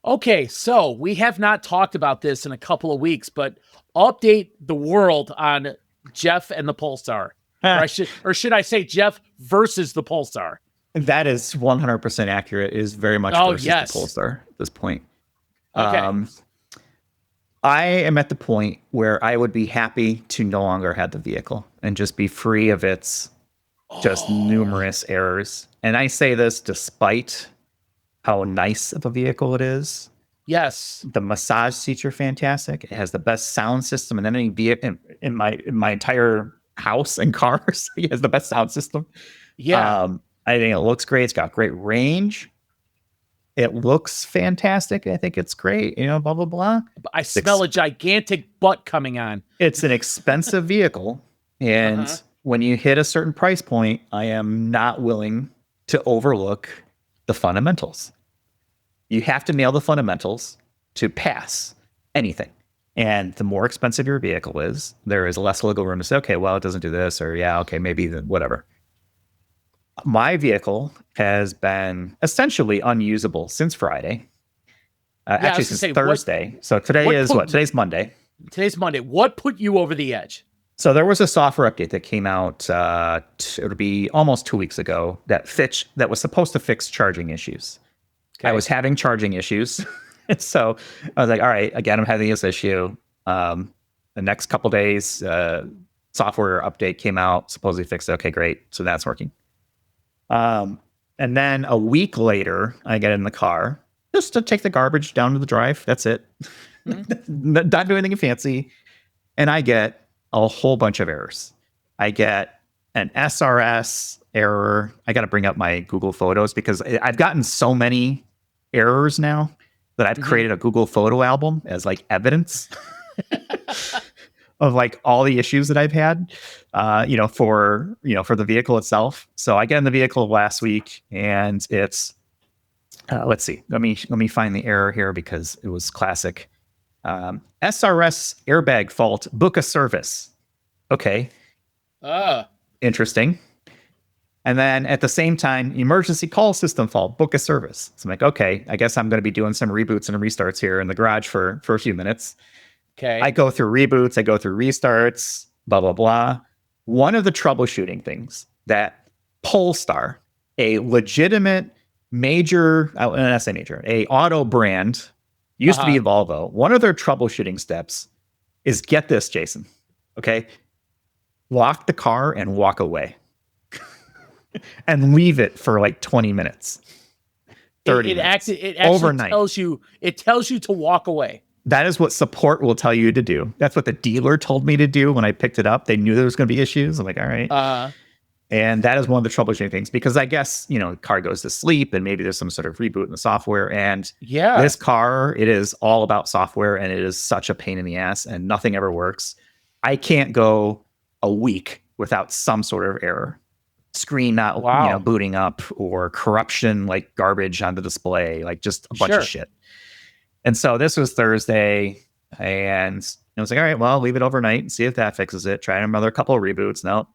okay. So we have not talked about this in a couple of weeks, but update the world on Jeff and the Polestar. Or should I say Jeff versus the Polestar?
That is 100% accurate. It is very much versus the Polestar at this point.
Okay.
I am at the point where I would be happy to no longer have the vehicle and just be free of its just numerous errors. And I say this despite how nice of a vehicle it is.
Yes.
The massage seats are fantastic. It has the best sound system and then any vehicle in my entire house and cars. It has the best sound system.
Yeah.
I think it looks great. It's got great range. It looks fantastic. I think it's great. Blah, blah, blah.
I smell a gigantic butt coming on.
It's an expensive vehicle. And when you hit a certain price point, I am not willing to overlook the fundamentals. You have to nail the fundamentals to pass anything. And the more expensive your vehicle is, there is less wiggle room to say, okay, well, it doesn't do this, or maybe whatever. My vehicle has been essentially unusable since Friday. Actually, since Thursday. So today's Monday.
Today's Monday. What put you over the edge?
So there was a software update that came out, it would be almost 2 weeks ago, that was supposed to fix charging issues. Okay. I was having charging issues. So I was like, all right, again, I'm having this issue. The next couple days, software update came out, supposedly fixed it. Okay, great. So that's working. And then a week later, I get in the car just to take the garbage down to the drive. That's it. Not do anything fancy. And I get a whole bunch of errors. I get an SRS error. I got to bring up my Google Photos because I've gotten so many errors now that I've created a Google photo album as like evidence of like all the issues that I've had, for the vehicle itself. So I get in the vehicle last week and it's, let's see, let me find the error here because it was classic. SRS airbag fault, book a service. Okay. Interesting. And then at the same time, emergency call system fault, book a service. So I'm like, okay, I guess I'm going to be doing some reboots and restarts here in the garage for a few minutes.
Okay.
I go through reboots, I go through restarts, blah, blah, blah. One of the troubleshooting things that Polestar, a legitimate major, a auto brand, used to be Volvo. One of their troubleshooting steps is, get this, Jason, okay? Lock the car and walk away. And leave it for like 20 minutes. 30 minutes.
It actually
overnight.
tells you to walk away.
That is what support will tell you to do. That's what the dealer told me to do when I picked it up. They knew there was going to be issues. I'm like, all right. And that is one of the troubleshooting things because I guess, the car goes to sleep and maybe there's some sort of reboot in the software. And this car, it is all about software and it is such a pain in the ass and nothing ever works. I can't go a week without some sort of error. Screen not booting up or corruption like garbage on the display, like just a bunch of shit. And so this was Thursday and I was like, all right, well, I'll leave it overnight and see if that fixes it. Try another couple of reboots. Nope.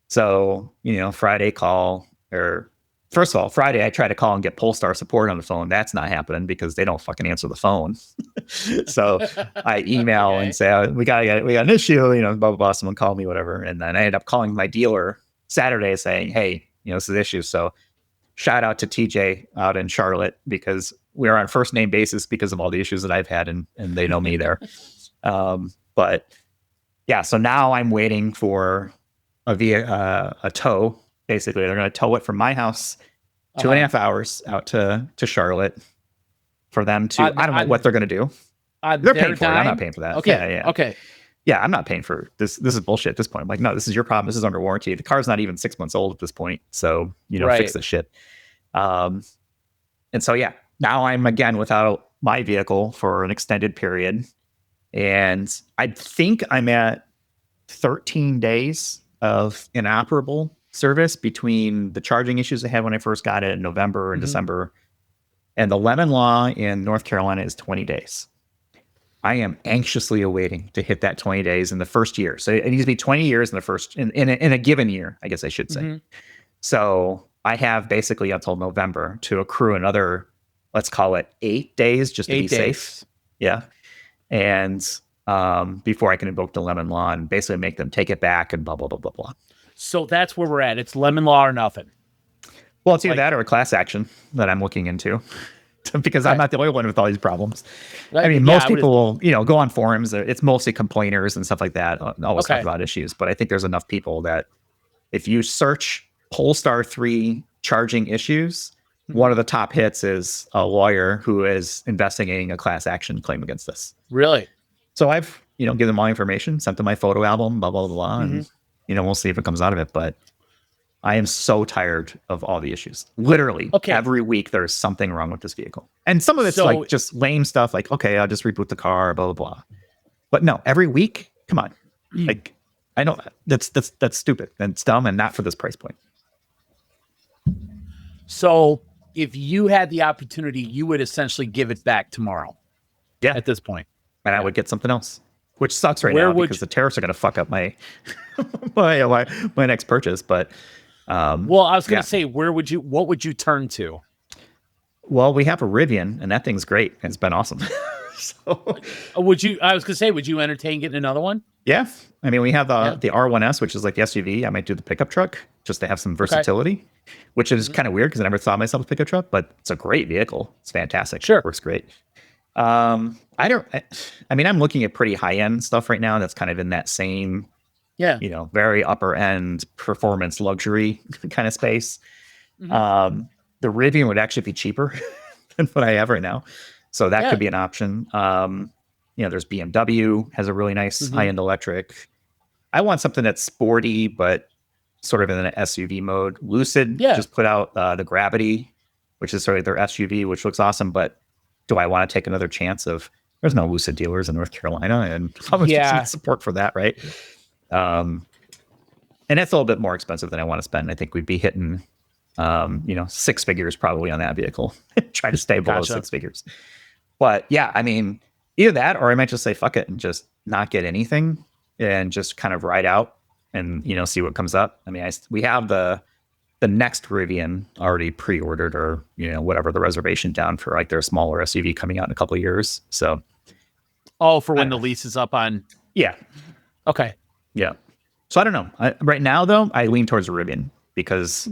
So, Friday first of all, Friday I try to call and get Polestar support on the phone. That's not happening because they don't fucking answer the phone. So I email and say, we got an issue, blah, blah, blah. Someone called me, whatever. And then I ended up calling my dealer Saturday saying, hey, this is the issue. So shout out to TJ out in Charlotte because we're on first name basis because of all the issues that I've had and they know me there. But yeah, so now I'm waiting for a tow. Basically, they're going to tow it from my house 2.5 hours out to Charlotte. for them to, I don't know what they're going to do. They're paying for it. I'm not paying for that.
Okay.
Yeah.
Okay.
Yeah, I'm not paying for this. This is bullshit at this point. I'm like, no, this is your problem. This is under warranty. The car's not even 6 months old at this point. So, fix this shit. And so, yeah, now I'm again without my vehicle for an extended period. And I think I'm at 13 days of inoperable service between the charging issues I had when I first got it in November and December. And the lemon law in North Carolina is 20 days. I am anxiously awaiting to hit that 20 days in the first year. So it needs to be 20 years in the first, in a given year, I guess I should say. So I have basically until November to accrue another, let's call it 8 days just to be safe. Yeah. And before I can invoke the lemon law and basically make them take it back and blah, blah, blah, blah, blah.
So that's where we're at. It's lemon law or nothing.
Well, it's either that or a class action that I'm looking into. Because I'm not the only one with all these problems. I mean, most people will, go on forums. It's mostly complainers and stuff like that. Always talk about issues. But I think there's enough people that if you search Polestar 3 charging issues, one of the top hits is a lawyer who is investigating a class action claim against this.
Really?
So I've, given them all information, sent them my photo album, blah, blah, blah. And, we'll see if it comes out of it. But I am so tired of all the issues. Literally, every week there's something wrong with this vehicle. And some of it's like just lame stuff like, okay, I'll just reboot the car, blah, blah, blah. But no, every week, come on. Like, I know that's stupid and it's dumb and not for this price point.
So if you had the opportunity, you would essentially give it back tomorrow.
Yeah.
At this point.
And I would get something else, which sucks right now because the tariffs are going to fuck up my, my next purchase. But
well, I was going to say, what would you turn to?
Well, we have a Rivian and that thing's great. It's been awesome. So
I was going to say, would you entertain getting another one?
Yeah. I mean, we have the R1S, which is like the SUV. I might do the pickup truck just to have some versatility, which is kind of weird because I never thought myself a pickup truck, but it's a great vehicle. It's fantastic.
Sure.
It works great. I'm looking at pretty high end stuff right now. That's kind of in that same, very upper end performance luxury kind of space. The Rivian would actually be cheaper than what I have right now. So that could be an option. There's BMW has a really nice high end electric. I want something that's sporty, but sort of in an SUV mode. Lucid just put out the Gravity, which is sort of their SUV, which looks awesome. But do I want to take another chance of, there's no Lucid dealers in North Carolina and how much support for that, right? And that's a little bit more expensive than I want to spend. I think we'd be hitting, 6 figures probably on that vehicle. Try to stay below 6 figures. But yeah, I mean, either that or I might just say, fuck it and just not get anything and just kind of ride out and, see what comes up. I mean, we have the next Rivian already pre-ordered or, whatever, the reservation down for like their smaller SUV coming out in a couple of years. So.
Oh, for when the lease is up on.
Yeah.
Okay.
Yeah. So I don't know. Right now though, I lean towards a Rivian because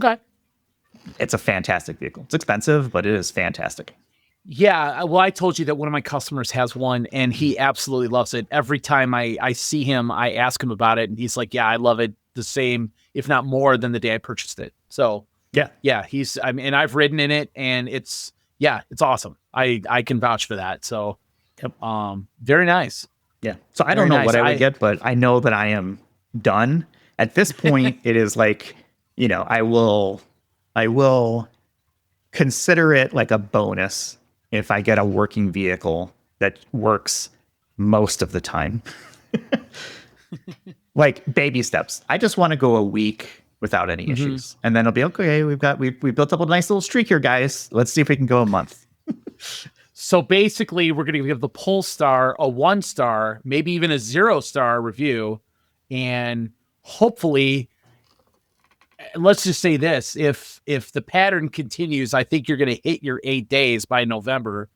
it's a fantastic vehicle. It's expensive, but it is fantastic.
Yeah. Well, I told you that one of my customers has one and he absolutely loves it. Every time I see him, I ask him about it and he's like, yeah, I love it the same, if not more than the day I purchased it. So yeah, and I've ridden in it and it's awesome. I can vouch for that. So, very nice.
Yeah. So I don't know what I would get, but I know that I am done at this point. It is like, I will consider it like a bonus if I get a working vehicle that works most of the time. Like baby steps. I just want to go a week without any issues. And then it'll be okay. We built up a nice little streak here, guys. Let's see if we can go a month.
So basically we're going to give the Polestar a 1-star, maybe even a 0-star review. And hopefully, let's just say this, if the pattern continues, I think you're going to hit your 8 days by November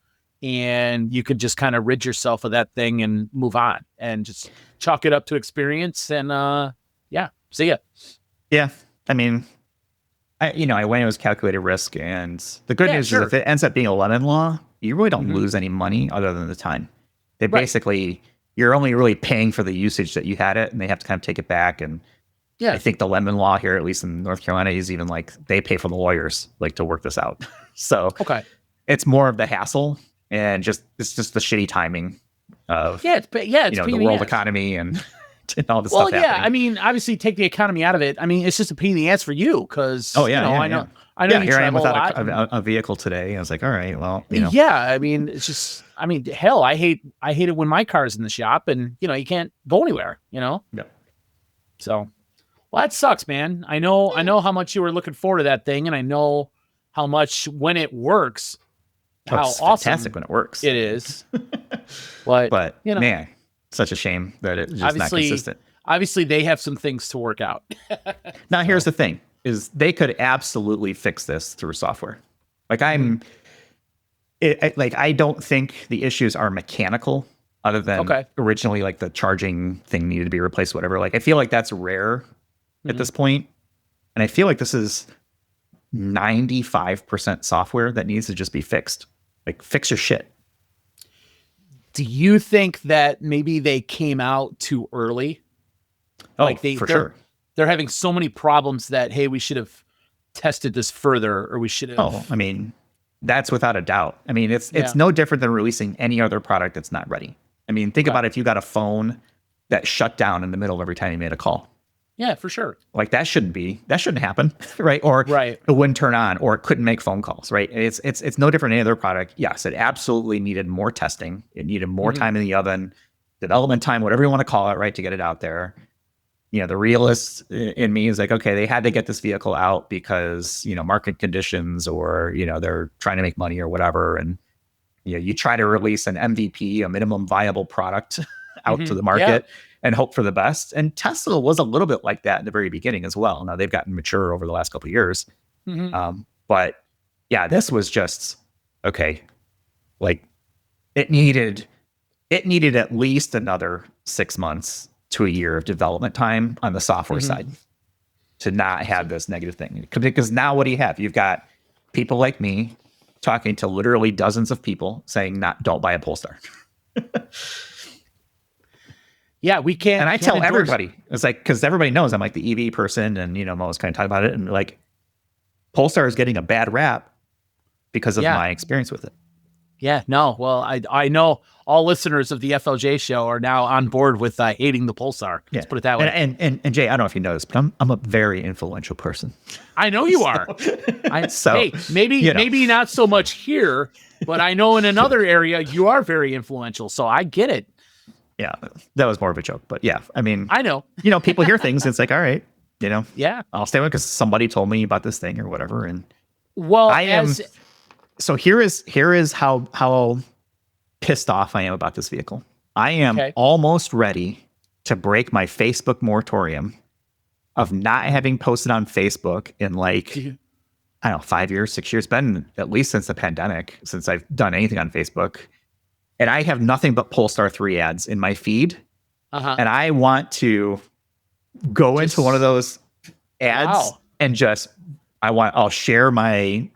and you could just kind of rid yourself of that thing and move on and just chalk it up to experience and see ya. Yeah.
I mean, I went, it was calculated risk, and the good news is if it ends up being a lemon law, you really don't lose any money other than the time. They basically, you're only really paying for the usage that you had it, and they have to kind of take it back. And I think the lemon law here, at least in North Carolina, is even like they pay for the lawyers like to work this out. So it's more of the hassle and it's just the shitty timing of
it's
the world economy and all this stuff happening.
I mean, obviously take the economy out of it. I mean, it's just a pain in the ass for you because I know you
here I am without
a
a vehicle today. I was like, all right, well,
I mean, it's just, I mean, hell, I hate it when my car's in the shop and you can't go anywhere,
Yeah.
So, well, that sucks, man. I know how much you were looking forward to that thing, and I know how much when it works, how awesome
fantastic when it works.
It is. But
man, such a shame that it's just not consistent.
Obviously, they have some things to work out.
Now, here's the thing: is they could absolutely fix this through software. Like I don't think the issues are mechanical, other than originally like the charging thing needed to be replaced, whatever. Like I feel like that's rare at this point, and I feel like this is 95% software that needs to just be fixed. Like fix your shit.
Do you think that maybe they came out too early?
For sure.
They're having so many problems that, hey, we should have tested this further, or we should have.
Oh, I mean, that's without a doubt. I mean, it's no different than releasing any other product that's not ready. I mean, think about if you got a phone that shut down in the middle every time you made a call.
Yeah, for sure.
Like that shouldn't happen, right? Or it wouldn't turn on, or it couldn't make phone calls, right? It's no different than any other product. Yes, it absolutely needed more testing. It needed more time in the oven, development time, whatever you want to call it, right, to get it out there. The realist in me is like, okay, they had to get this vehicle out because, market conditions, or, they're trying to make money or whatever. And, you try to release an MVP, a minimum viable product out to the market and hope for the best. And Tesla was a little bit like that in the very beginning as well. Now they've gotten mature over the last couple of years. But yeah, this was just, okay. Like it needed at least another 6 months to a year of development time on the software side to not have this negative thing. Because now what do you have? You've got people like me talking to literally dozens of people saying don't buy a Polestar.
Yeah, we can't.
And I tell everybody, it's like, because everybody knows I'm like the EV person, and I'm always kind of talking about it, and like Polestar is getting a bad rap because of my experience with it.
Yeah, no. Well, I know all listeners of the FOJ show are now on board with hating the Polestar. Let's put it that way.
And Jay, I don't know if you know this, but I'm a very influential person.
I know you are. Hey, maybe not so much here, but I know in another area you are very influential. So I get it.
Yeah, that was more of a joke, but yeah, I mean,
I know.
People hear things. And it's like, all right,
yeah,
I'll stay with it because somebody told me about this thing or whatever. And
well,
I am. So here is how pissed off I am about this vehicle. I am almost ready to break my Facebook moratorium of not having posted on Facebook in like, I don't know, 5 years, 6 years. Been at least since the pandemic, since I've done anything on Facebook. And I have nothing but Polestar 3 ads in my feed. And I want to go into one of those ads and I'll share my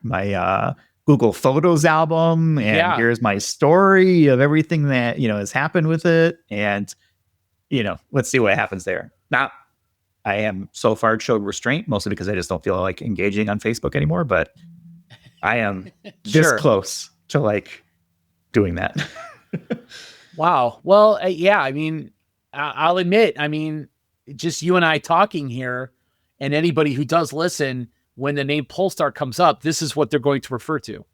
Google Photos album, and here's my story of everything that, has happened with it. And, let's see what happens there. Now, I am so far showed restraint, mostly because I just don't feel like engaging on Facebook anymore, but I am this close to like doing that.
Wow. Well, I mean, I'll admit, I mean, just you and I talking here, and anybody who does listen, when the name Polestar comes up, this is what they're going to refer to.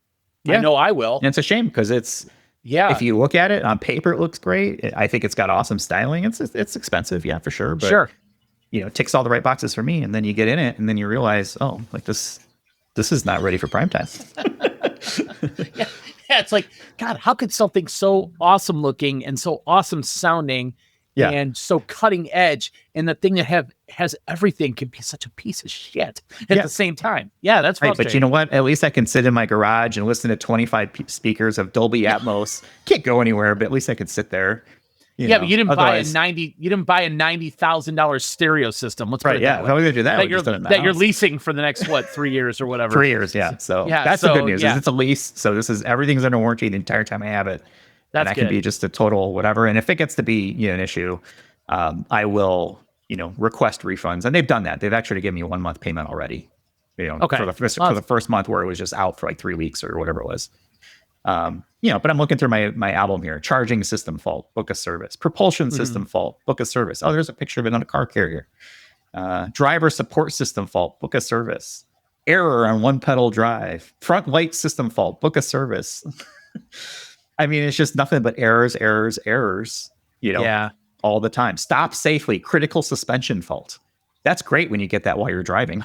Yeah. I know I will.
And it's a shame because if you look at it on paper, it looks great. I think it's got awesome styling. It's expensive. Yeah, for sure. But, it ticks all the right boxes for me. And then you get in it and then you realize, oh, like this is not ready for prime time.
Yeah, it's like, God, how could something so awesome looking and so awesome sounding and so cutting edge, and the thing that has everything can be such a piece of shit at the same time? Yeah, that's frustrating.
But you know what? At least I can sit in my garage and listen to 25 speakers of Dolby Atmos. Can't go anywhere, but at least I could sit there.
But you didn't buy a $90,000 stereo system. Let's put it that way.
If I was gonna do that,
you're leasing for the next 3 years or whatever.
3 years, yeah. So that's the good news. Is it's a lease, so everything's under warranty the entire time I have it. That's good. Can be just a total whatever. And if it gets to be an issue, I will request refunds. And they've done that. They've actually given me 1 month payment already. For the first month where it was just out for like 3 weeks or whatever it was. But I'm looking through my album here. Charging system fault, book a service. Propulsion system fault, book a service. Oh, there's a picture of it on a car carrier. Driver support system fault, book a service. Error on one pedal drive. Front light system fault, book a service. I mean, it's just nothing but errors, all the time. Stop safely, critical suspension fault. That's great when you get that while you're driving.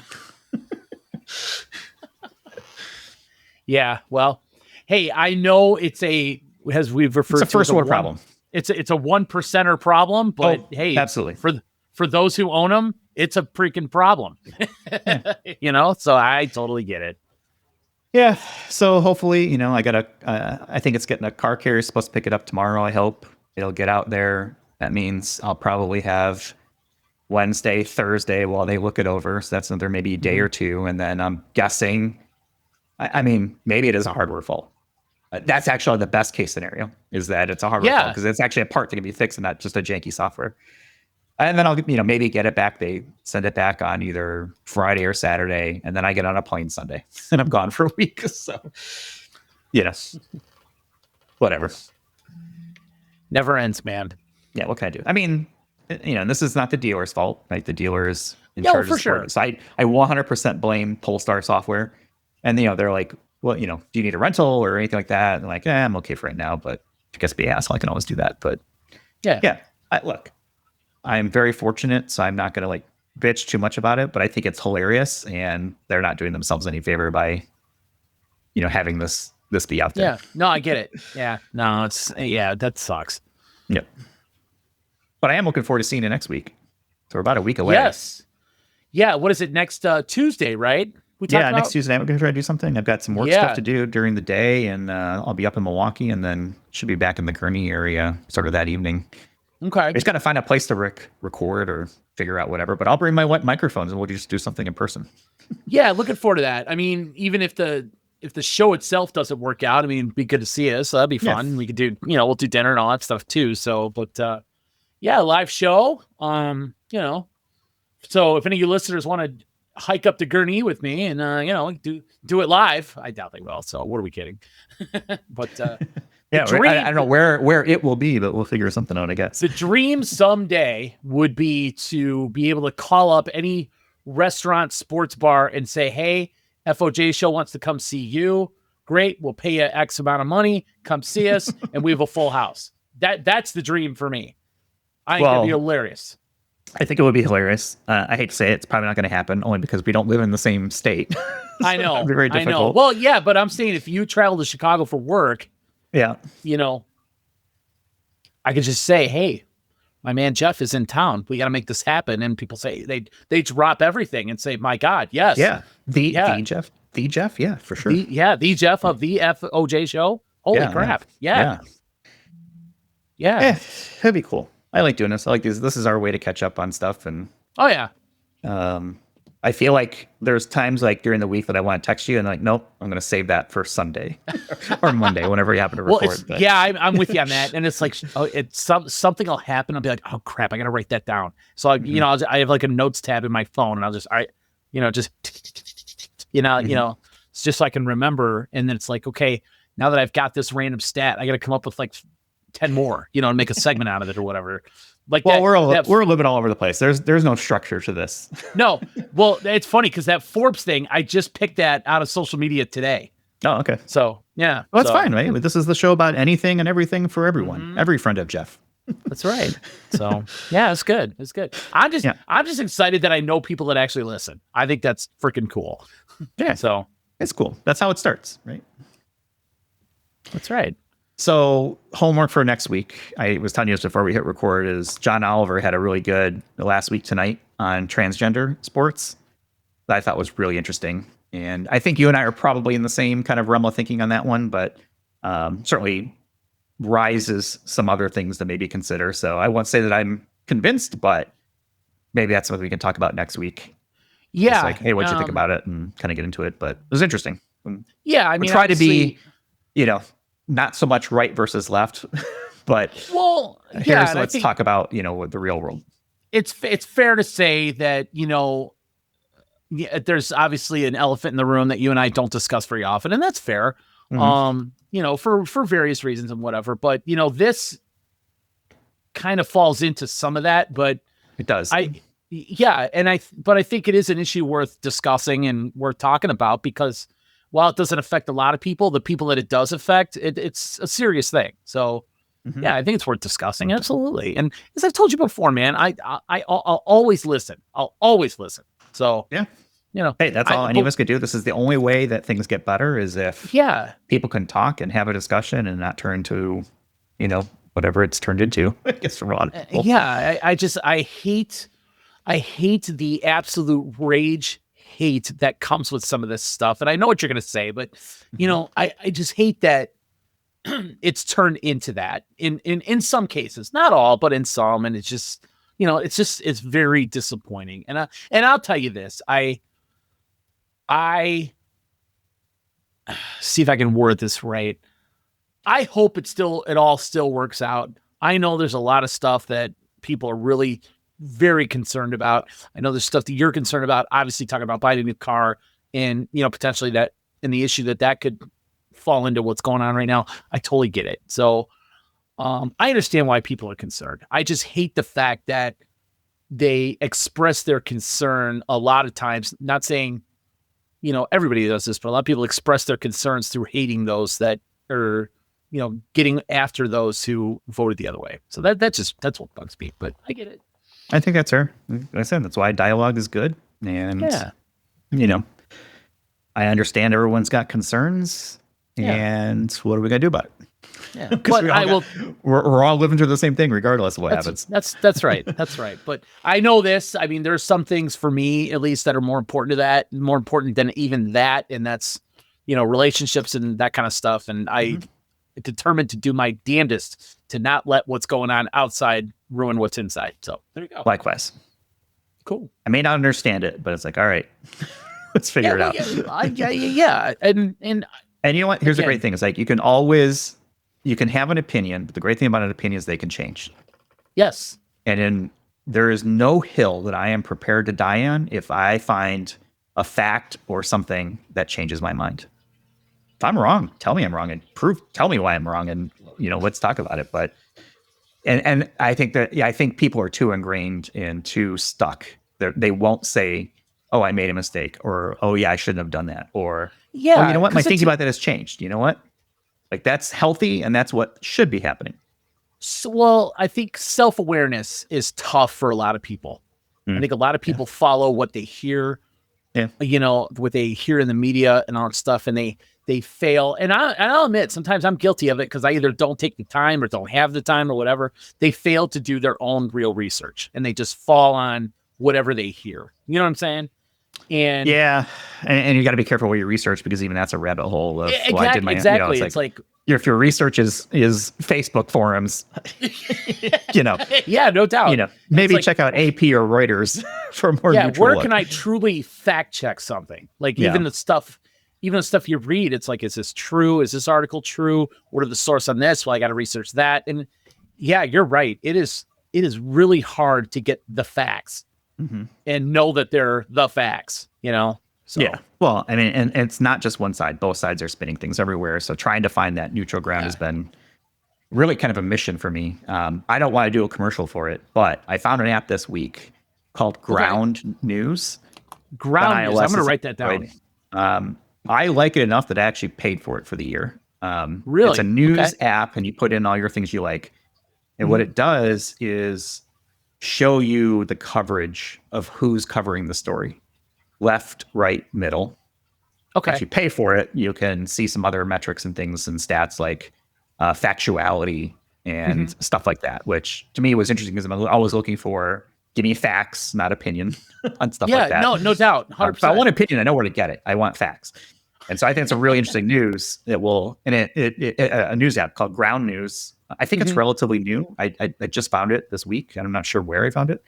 Yeah, well, hey, I know it's as we've referred to,
it's a first world problem.
It's a 1%er problem, but hey,
absolutely.
For those who own them, it's a freaking problem. So I totally get it.
Yeah. So hopefully, I think it's getting a car carrier supposed to pick it up tomorrow. I hope it'll get out there. That means I'll probably have Wednesday, Thursday while they look it over. So that's another maybe day or two. And then I'm guessing, maybe it is a hardware fault. That's actually the best case scenario, is that it's a hardware fault, because it's actually a part that can be fixed and not just a janky software. And then I'll, maybe get it back. They send it back on either Friday or Saturday, and then I get on a plane Sunday, and I'm gone for a week. So, whatever.
Never ends, man.
Yeah, what can I do? I mean, this is not the dealer's fault, right? The dealer is in charge of
sure.
So I 100% blame Polestar software, and they're like, well, do you need a rental or anything like that? And I'm like, I'm okay for right now, but I guess be asshole, I can always do that. But yeah. Look. I'm very fortunate, so I'm not going to bitch too much about it, but I think it's hilarious, and they're not doing themselves any favor by, having this be out there.
Yeah, no, I get it. Yeah, no, that sucks.
Yep. But I am looking forward to seeing it next week. So we're about a week away.
Yes. Yeah, what is it, next Tuesday, right?
Next Tuesday, I'm going to try to do something. I've got some work stuff to do during the day, and I'll be up in Milwaukee, and then should be back in the Gurney area sort of that evening.
Okay.
I just got to find a place to record or figure out whatever, but I'll bring my microphones and we'll just do something in person.
Yeah, looking forward to that. I mean, even if the show itself doesn't work out, it'd be good to see us. So that'd be fun. Yeah. We could do, we'll do dinner and all that stuff too. So, but live show. So if any of you listeners want to hike up to Gurney with me and do it live, I doubt they will. So what are we kidding? But
yeah, I don't know where it will be, but we'll figure something out, I guess.
The dream someday would be to be able to call up any restaurant, sports bar and say, hey, FOJ show wants to come see you. Great. We'll pay you X amount of money. Come see us. And we have a full house. That's the dream for me. I think that'd be hilarious.
I think it would be hilarious. I hate to say it. It's probably not going to happen, only because we don't live in the same state.
I know.
It'd be very difficult.
I know. Well, yeah, but I'm saying if you travel to Chicago for work,
yeah,
I could just say, hey, my man Jeff is in town. We got to make this happen. And people say they drop everything and say, my God, yes.
Yeah. The Jeff. Yeah, for sure.
The Jeff of the FOJ show. Holy crap. Yeah.
That'd be cool. I like doing this. I like this. This is our way to catch up on stuff. And I feel like there's times during the week that I want to text you and nope, I'm going to save that for Sunday or Monday, whenever you happen to record.
Well, I'm with you on that. And it's something will happen. I'll be like, oh crap, I got to write that down. So I have a notes tab in my phone, and I'll just, it's just so I can remember. And then it's like, okay, now that I've got this random stat, I got to come up with 10 more, and make a segment out of it or whatever.
We're a little bit all over the place. There's no structure to this.
No. Well, it's funny because that Forbes thing, I just picked that out of social media today.
Oh, okay.
So, yeah.
Well, that's fine, right? This is the show about anything and everything for everyone. Mm-hmm. Every friend of Jeff.
That's right. So, yeah, it's good. It's good. I'm just excited that I know people that actually listen. I think that's freaking cool.
Yeah.
So,
it's cool. That's how it starts, right?
That's right.
So homework for next week, I was telling you this before we hit record, is John Oliver had a really good last week tonight on transgender sports that I thought was really interesting. And I think you and I are probably in the same kind of realm of thinking on that one, but certainly rises some other things to maybe consider. So I won't say that I'm convinced, but maybe that's something we can talk about next week.
Yeah.
It's hey, what'd you think about it? And kind of get into it. But it was interesting.
Yeah.
We'll try to be, not so much right versus left, but let's talk about, the real world.
It's fair to say that, there's obviously an elephant in the room that you and I don't discuss very often, and that's fair. For various reasons and whatever. But, this kind of falls into some of that, but
it does.
But I think it is an issue worth discussing and worth talking about, because while it doesn't affect a lot of people, the people that it does affect, it's a serious thing. So yeah, I think it's worth discussing. Absolutely. And as I've told you before, man, I'll always listen. I'll always listen. So
yeah, hey, that's all any of us could do. This is the only way that things get better, is if people can talk and have a discussion and not turn to, whatever it's turned into. I guess for a lot of people.
Yeah, I hate the absolute hate that comes with some of this stuff. And I know what you're going to say, but I just hate that it's turned into that in some cases, not all, but in some. And it's just, it's very disappointing. And I'll tell you this, I see if I can word this right. I hope it all still works out. I know there's a lot of stuff that people are really very concerned about. I know there's stuff that you're concerned about, obviously talking about buying a new car and, potentially that, and the issue that could fall into what's going on right now. I totally get it. So, I understand why people are concerned. I just hate the fact that they express their concern a lot of times, not saying, everybody does this, but a lot of people express their concerns through hating those that are, getting after those who voted the other way. So that's what bugs me, but I get it.
I think that's fair. Like I said, that's why dialogue is good. And, I understand everyone's got concerns. Yeah. And what are we going to do about it?
Yeah, but
we're all living through the same thing, regardless of what happens.
That's right. That's right. But I know this. I mean, there's some things for me, at least, that are more important than even that. And that's, relationships and that kind of stuff. And I determined to do my damnedest to not let what's going on outside ruin what's inside. So there you go.
Likewise.
Cool.
I may not understand it, but it's like, all right, let's figure it out.
Yeah. And
you know what? Here's the great thing. It's like, you can have an opinion, but the great thing about an opinion is they can change.
Yes.
And there is no hill that I am prepared to die on if I find a fact or something that changes my mind. If I'm wrong, tell me I'm wrong and tell me why I'm wrong, and let's talk about it. But and I think that I think people are too ingrained and too stuck. They won't say, "Oh, I made a mistake," or "Oh, yeah, I shouldn't have done that," or "Oh, you know what, my thinking about that has changed." You know what? Like, that's healthy, and that's what should be happening.
So, well, I think self-awareness is tough for a lot of people. I think a lot of people follow what they hear, what they hear in the media and all that stuff, and they fail. And I'll admit, sometimes I'm guilty of it, because I either don't take the time or don't have the time or whatever. They fail to do their own real research, and they just fall on whatever they hear. You know what I'm saying? And
yeah, and you got to be careful where you research, because even that's a rabbit hole of
exactly. It's like
if your research is Facebook forums,
yeah, no doubt.
Maybe check out AP or Reuters for more.
Yeah, where can I truly fact check something? Like even the stuff you read, it's like, is this true? Is this article true? What are the source on this? Well, I got to research that. And yeah, you're right. It is really hard to get the facts. And know that they're the facts, So.
Yeah. Well, I mean, and it's not just one side. Both sides are spinning things everywhere. So trying to find that neutral ground has been really kind of a mission for me. I don't want to do a commercial for it, but I found an app this week called Ground News.
Ground News. I'm going to write that down.
I like it enough that I actually paid for it for the year.
Really?
It's a news app, and you put in all your things you like. And what it does is show you the coverage of who's covering the story. Left, right, middle.
Okay.
If you pay for it, you can see some other metrics and things and stats like factuality and stuff like that, which to me was interesting, because I'm always looking for, give me facts, not opinion on stuff like that.
Yeah, no doubt. 100%.
If I want opinion, I know where to get it. I want facts. And so I think it's a really interesting news that will, and a news app called Ground News. I think it's relatively new. I just found it this week, and I'm not sure where I found it.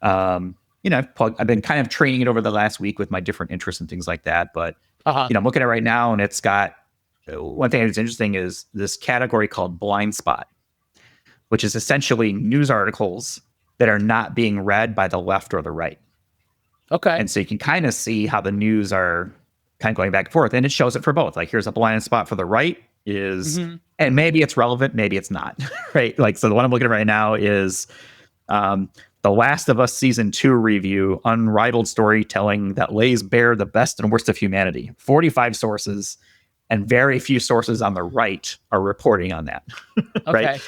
I've been kind of training it over the last week with my different interests and things like that. But I'm looking at it right now, and it's got one thing that's interesting is this category called blind spot, which is essentially news articles that are not being read by the left or the right.
Okay.
And so you can kind of see how the news are kind of going back and forth, and it shows it for both. Like, here's a blind spot for the right is, and maybe it's relevant, maybe it's not, right? Like, so the one I'm looking at right now is The Last of Us Season 2 review, unrivaled storytelling that lays bare the best and worst of humanity. 45 sources, and very few sources on the right are reporting on that, right?
Okay.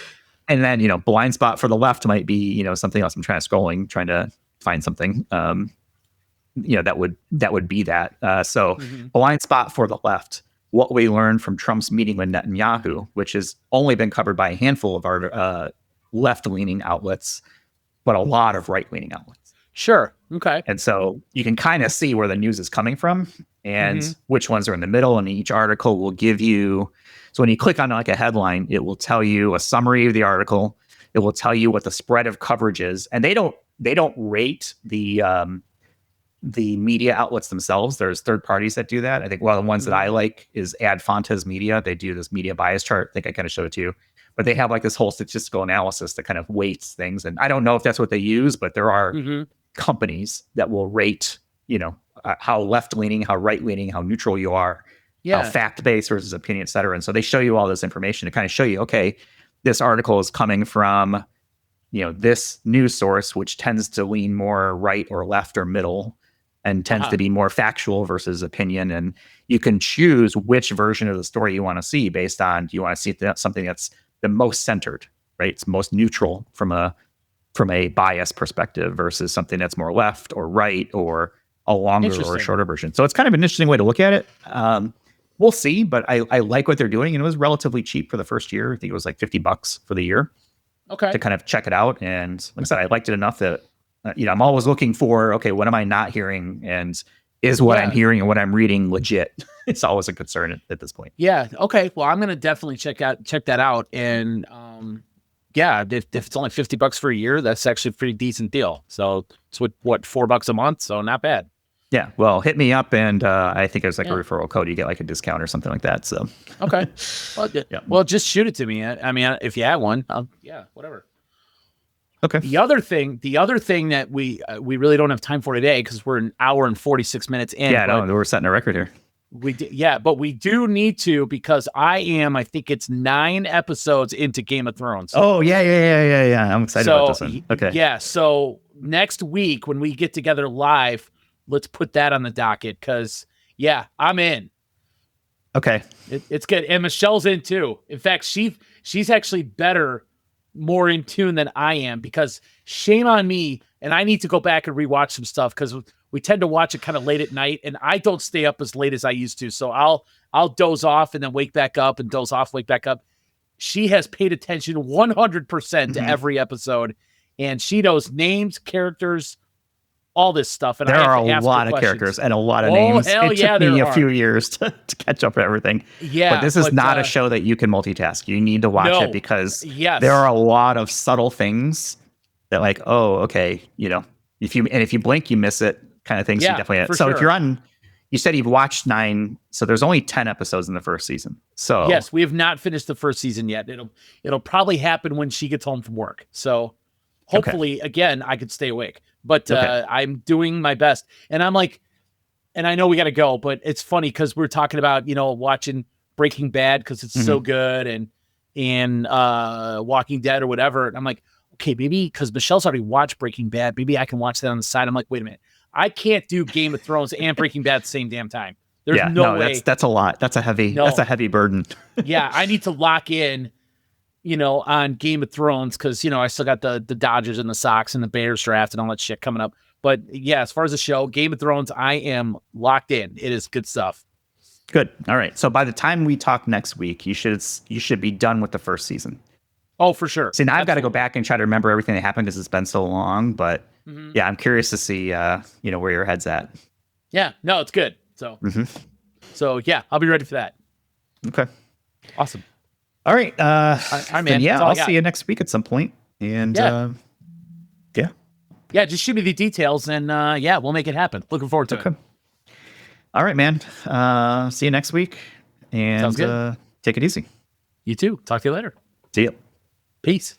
And then, blind spot for the left might be, something else. I'm trying to find something, that would be that. So blind spot for the left, what we learned from Trump's meeting with Netanyahu, which has only been covered by a handful of our left-leaning outlets, but a lot of right-leaning outlets.
Sure. Okay.
And so you can kind of see where the news is coming from and which ones are in the middle. And each article will give you, so when you click on like a headline, it will tell you a summary of the article. It will tell you what the spread of coverage is. And they don't rate the media outlets themselves. There's third parties that do that. I think one of the ones that I like is Ad Fontes Media. They do this media bias chart. I think I kind of showed it to you. But they have like this whole statistical analysis that kind of weights things. And I don't know if that's what they use, but there are companies that will rate, how left-leaning, how right-leaning, how neutral you are, how fact-based versus opinion, et cetera. And so they show you all this information to kind of show you, okay, this article is coming from, this news source, which tends to lean more right or left or middle and tends to be more factual versus opinion. And you can choose which version of the story you want to see based on, do you want to see something that's the most centered, right? It's most neutral from a bias perspective versus something that's more left or right or a longer or a shorter version. So it's kind of an interesting way to look at it. We'll see, but I like what they're doing. And it was relatively cheap for the first year. I think it was like $50 for the year.
Okay.
To kind of check it out. And like I said, I liked it enough that, I'm always looking for, okay, what am I not hearing? And is what I'm hearing and what I'm reading legit? It's always a concern at this point.
Yeah. Okay. Well, I'm going to definitely check that out. And, if it's only $50 for a year, that's actually a pretty decent deal. So it's what $4 a month. So not bad.
Yeah. Well, hit me up. And, I think there's like a referral code. You get like a discount or something like that. So,
okay. Well, just shoot it to me. I mean, if you have one, whatever.
Okay.
The other thing that we really don't have time for today, because we're an hour and 46 minutes in.
Yeah, no, we're setting a record here.
But we do need to, because I think it's 9 episodes into Game of Thrones.
Oh, yeah. I'm excited about this one. Okay.
Yeah. So next week when we get together live, let's put that on the docket, because I'm in.
Okay.
It's good. And Michelle's in too. In fact, she's actually more in tune than I am, because shame on me, and I need to go back and rewatch some stuff, because we tend to watch it kind of late at night, and I don't stay up as late as I used to. So I'll doze off and then wake back up and doze off, wake back up. She has paid attention 100% to every episode, and she knows names, characters, all this stuff. And
there are a lot of characters and a lot of names.
Hell
it took me a few years to catch up with everything.
Yeah.
But this is not a show that you can multitask. You need to watch it, because there are a lot of subtle things that, like, oh, okay, if you blink, you miss it, kind of things. You definitely. So if you're on, you said you've watched 9, so there's only 10 episodes in the first season. So
yes, we have not finished the first season yet. It'll probably happen when she gets home from work. So hopefully, again, I could stay awake. But I'm doing my best. And I'm like, and I know we got to go, but it's funny because we're talking about, watching Breaking Bad because it's so good, and Walking Dead or whatever. And I'm like, okay, maybe because Michelle's already watched Breaking Bad, maybe I can watch that on the side. I'm like, wait a minute. I can't do Game of Thrones and Breaking Bad at the same damn time. There's no way. That's
a lot. That's a heavy burden.
Yeah, I need to lock in, on Game of Thrones, because, I still got the Dodgers and the Sox and the Bears draft and all that shit coming up. But yeah, as far as the show, Game of Thrones, I am locked in. It is good stuff.
Good. All right. So by the time we talk next week, you should be done with the first season.
Oh, for sure.
See, now I've got to go back and try to remember everything that happened, because it's been so long. But I'm curious to see, where your head's at.
Yeah. No, it's good. So, so yeah, I'll be ready for that.
Okay.
Awesome.
All right.
I'm in.
Yeah, I'll see you next week at some point. And
yeah, just shoot me the details, and we'll make it happen. Looking forward to it.
All right, man. See you next week, and take it easy.
You too. Talk to you later.
See you.
Peace.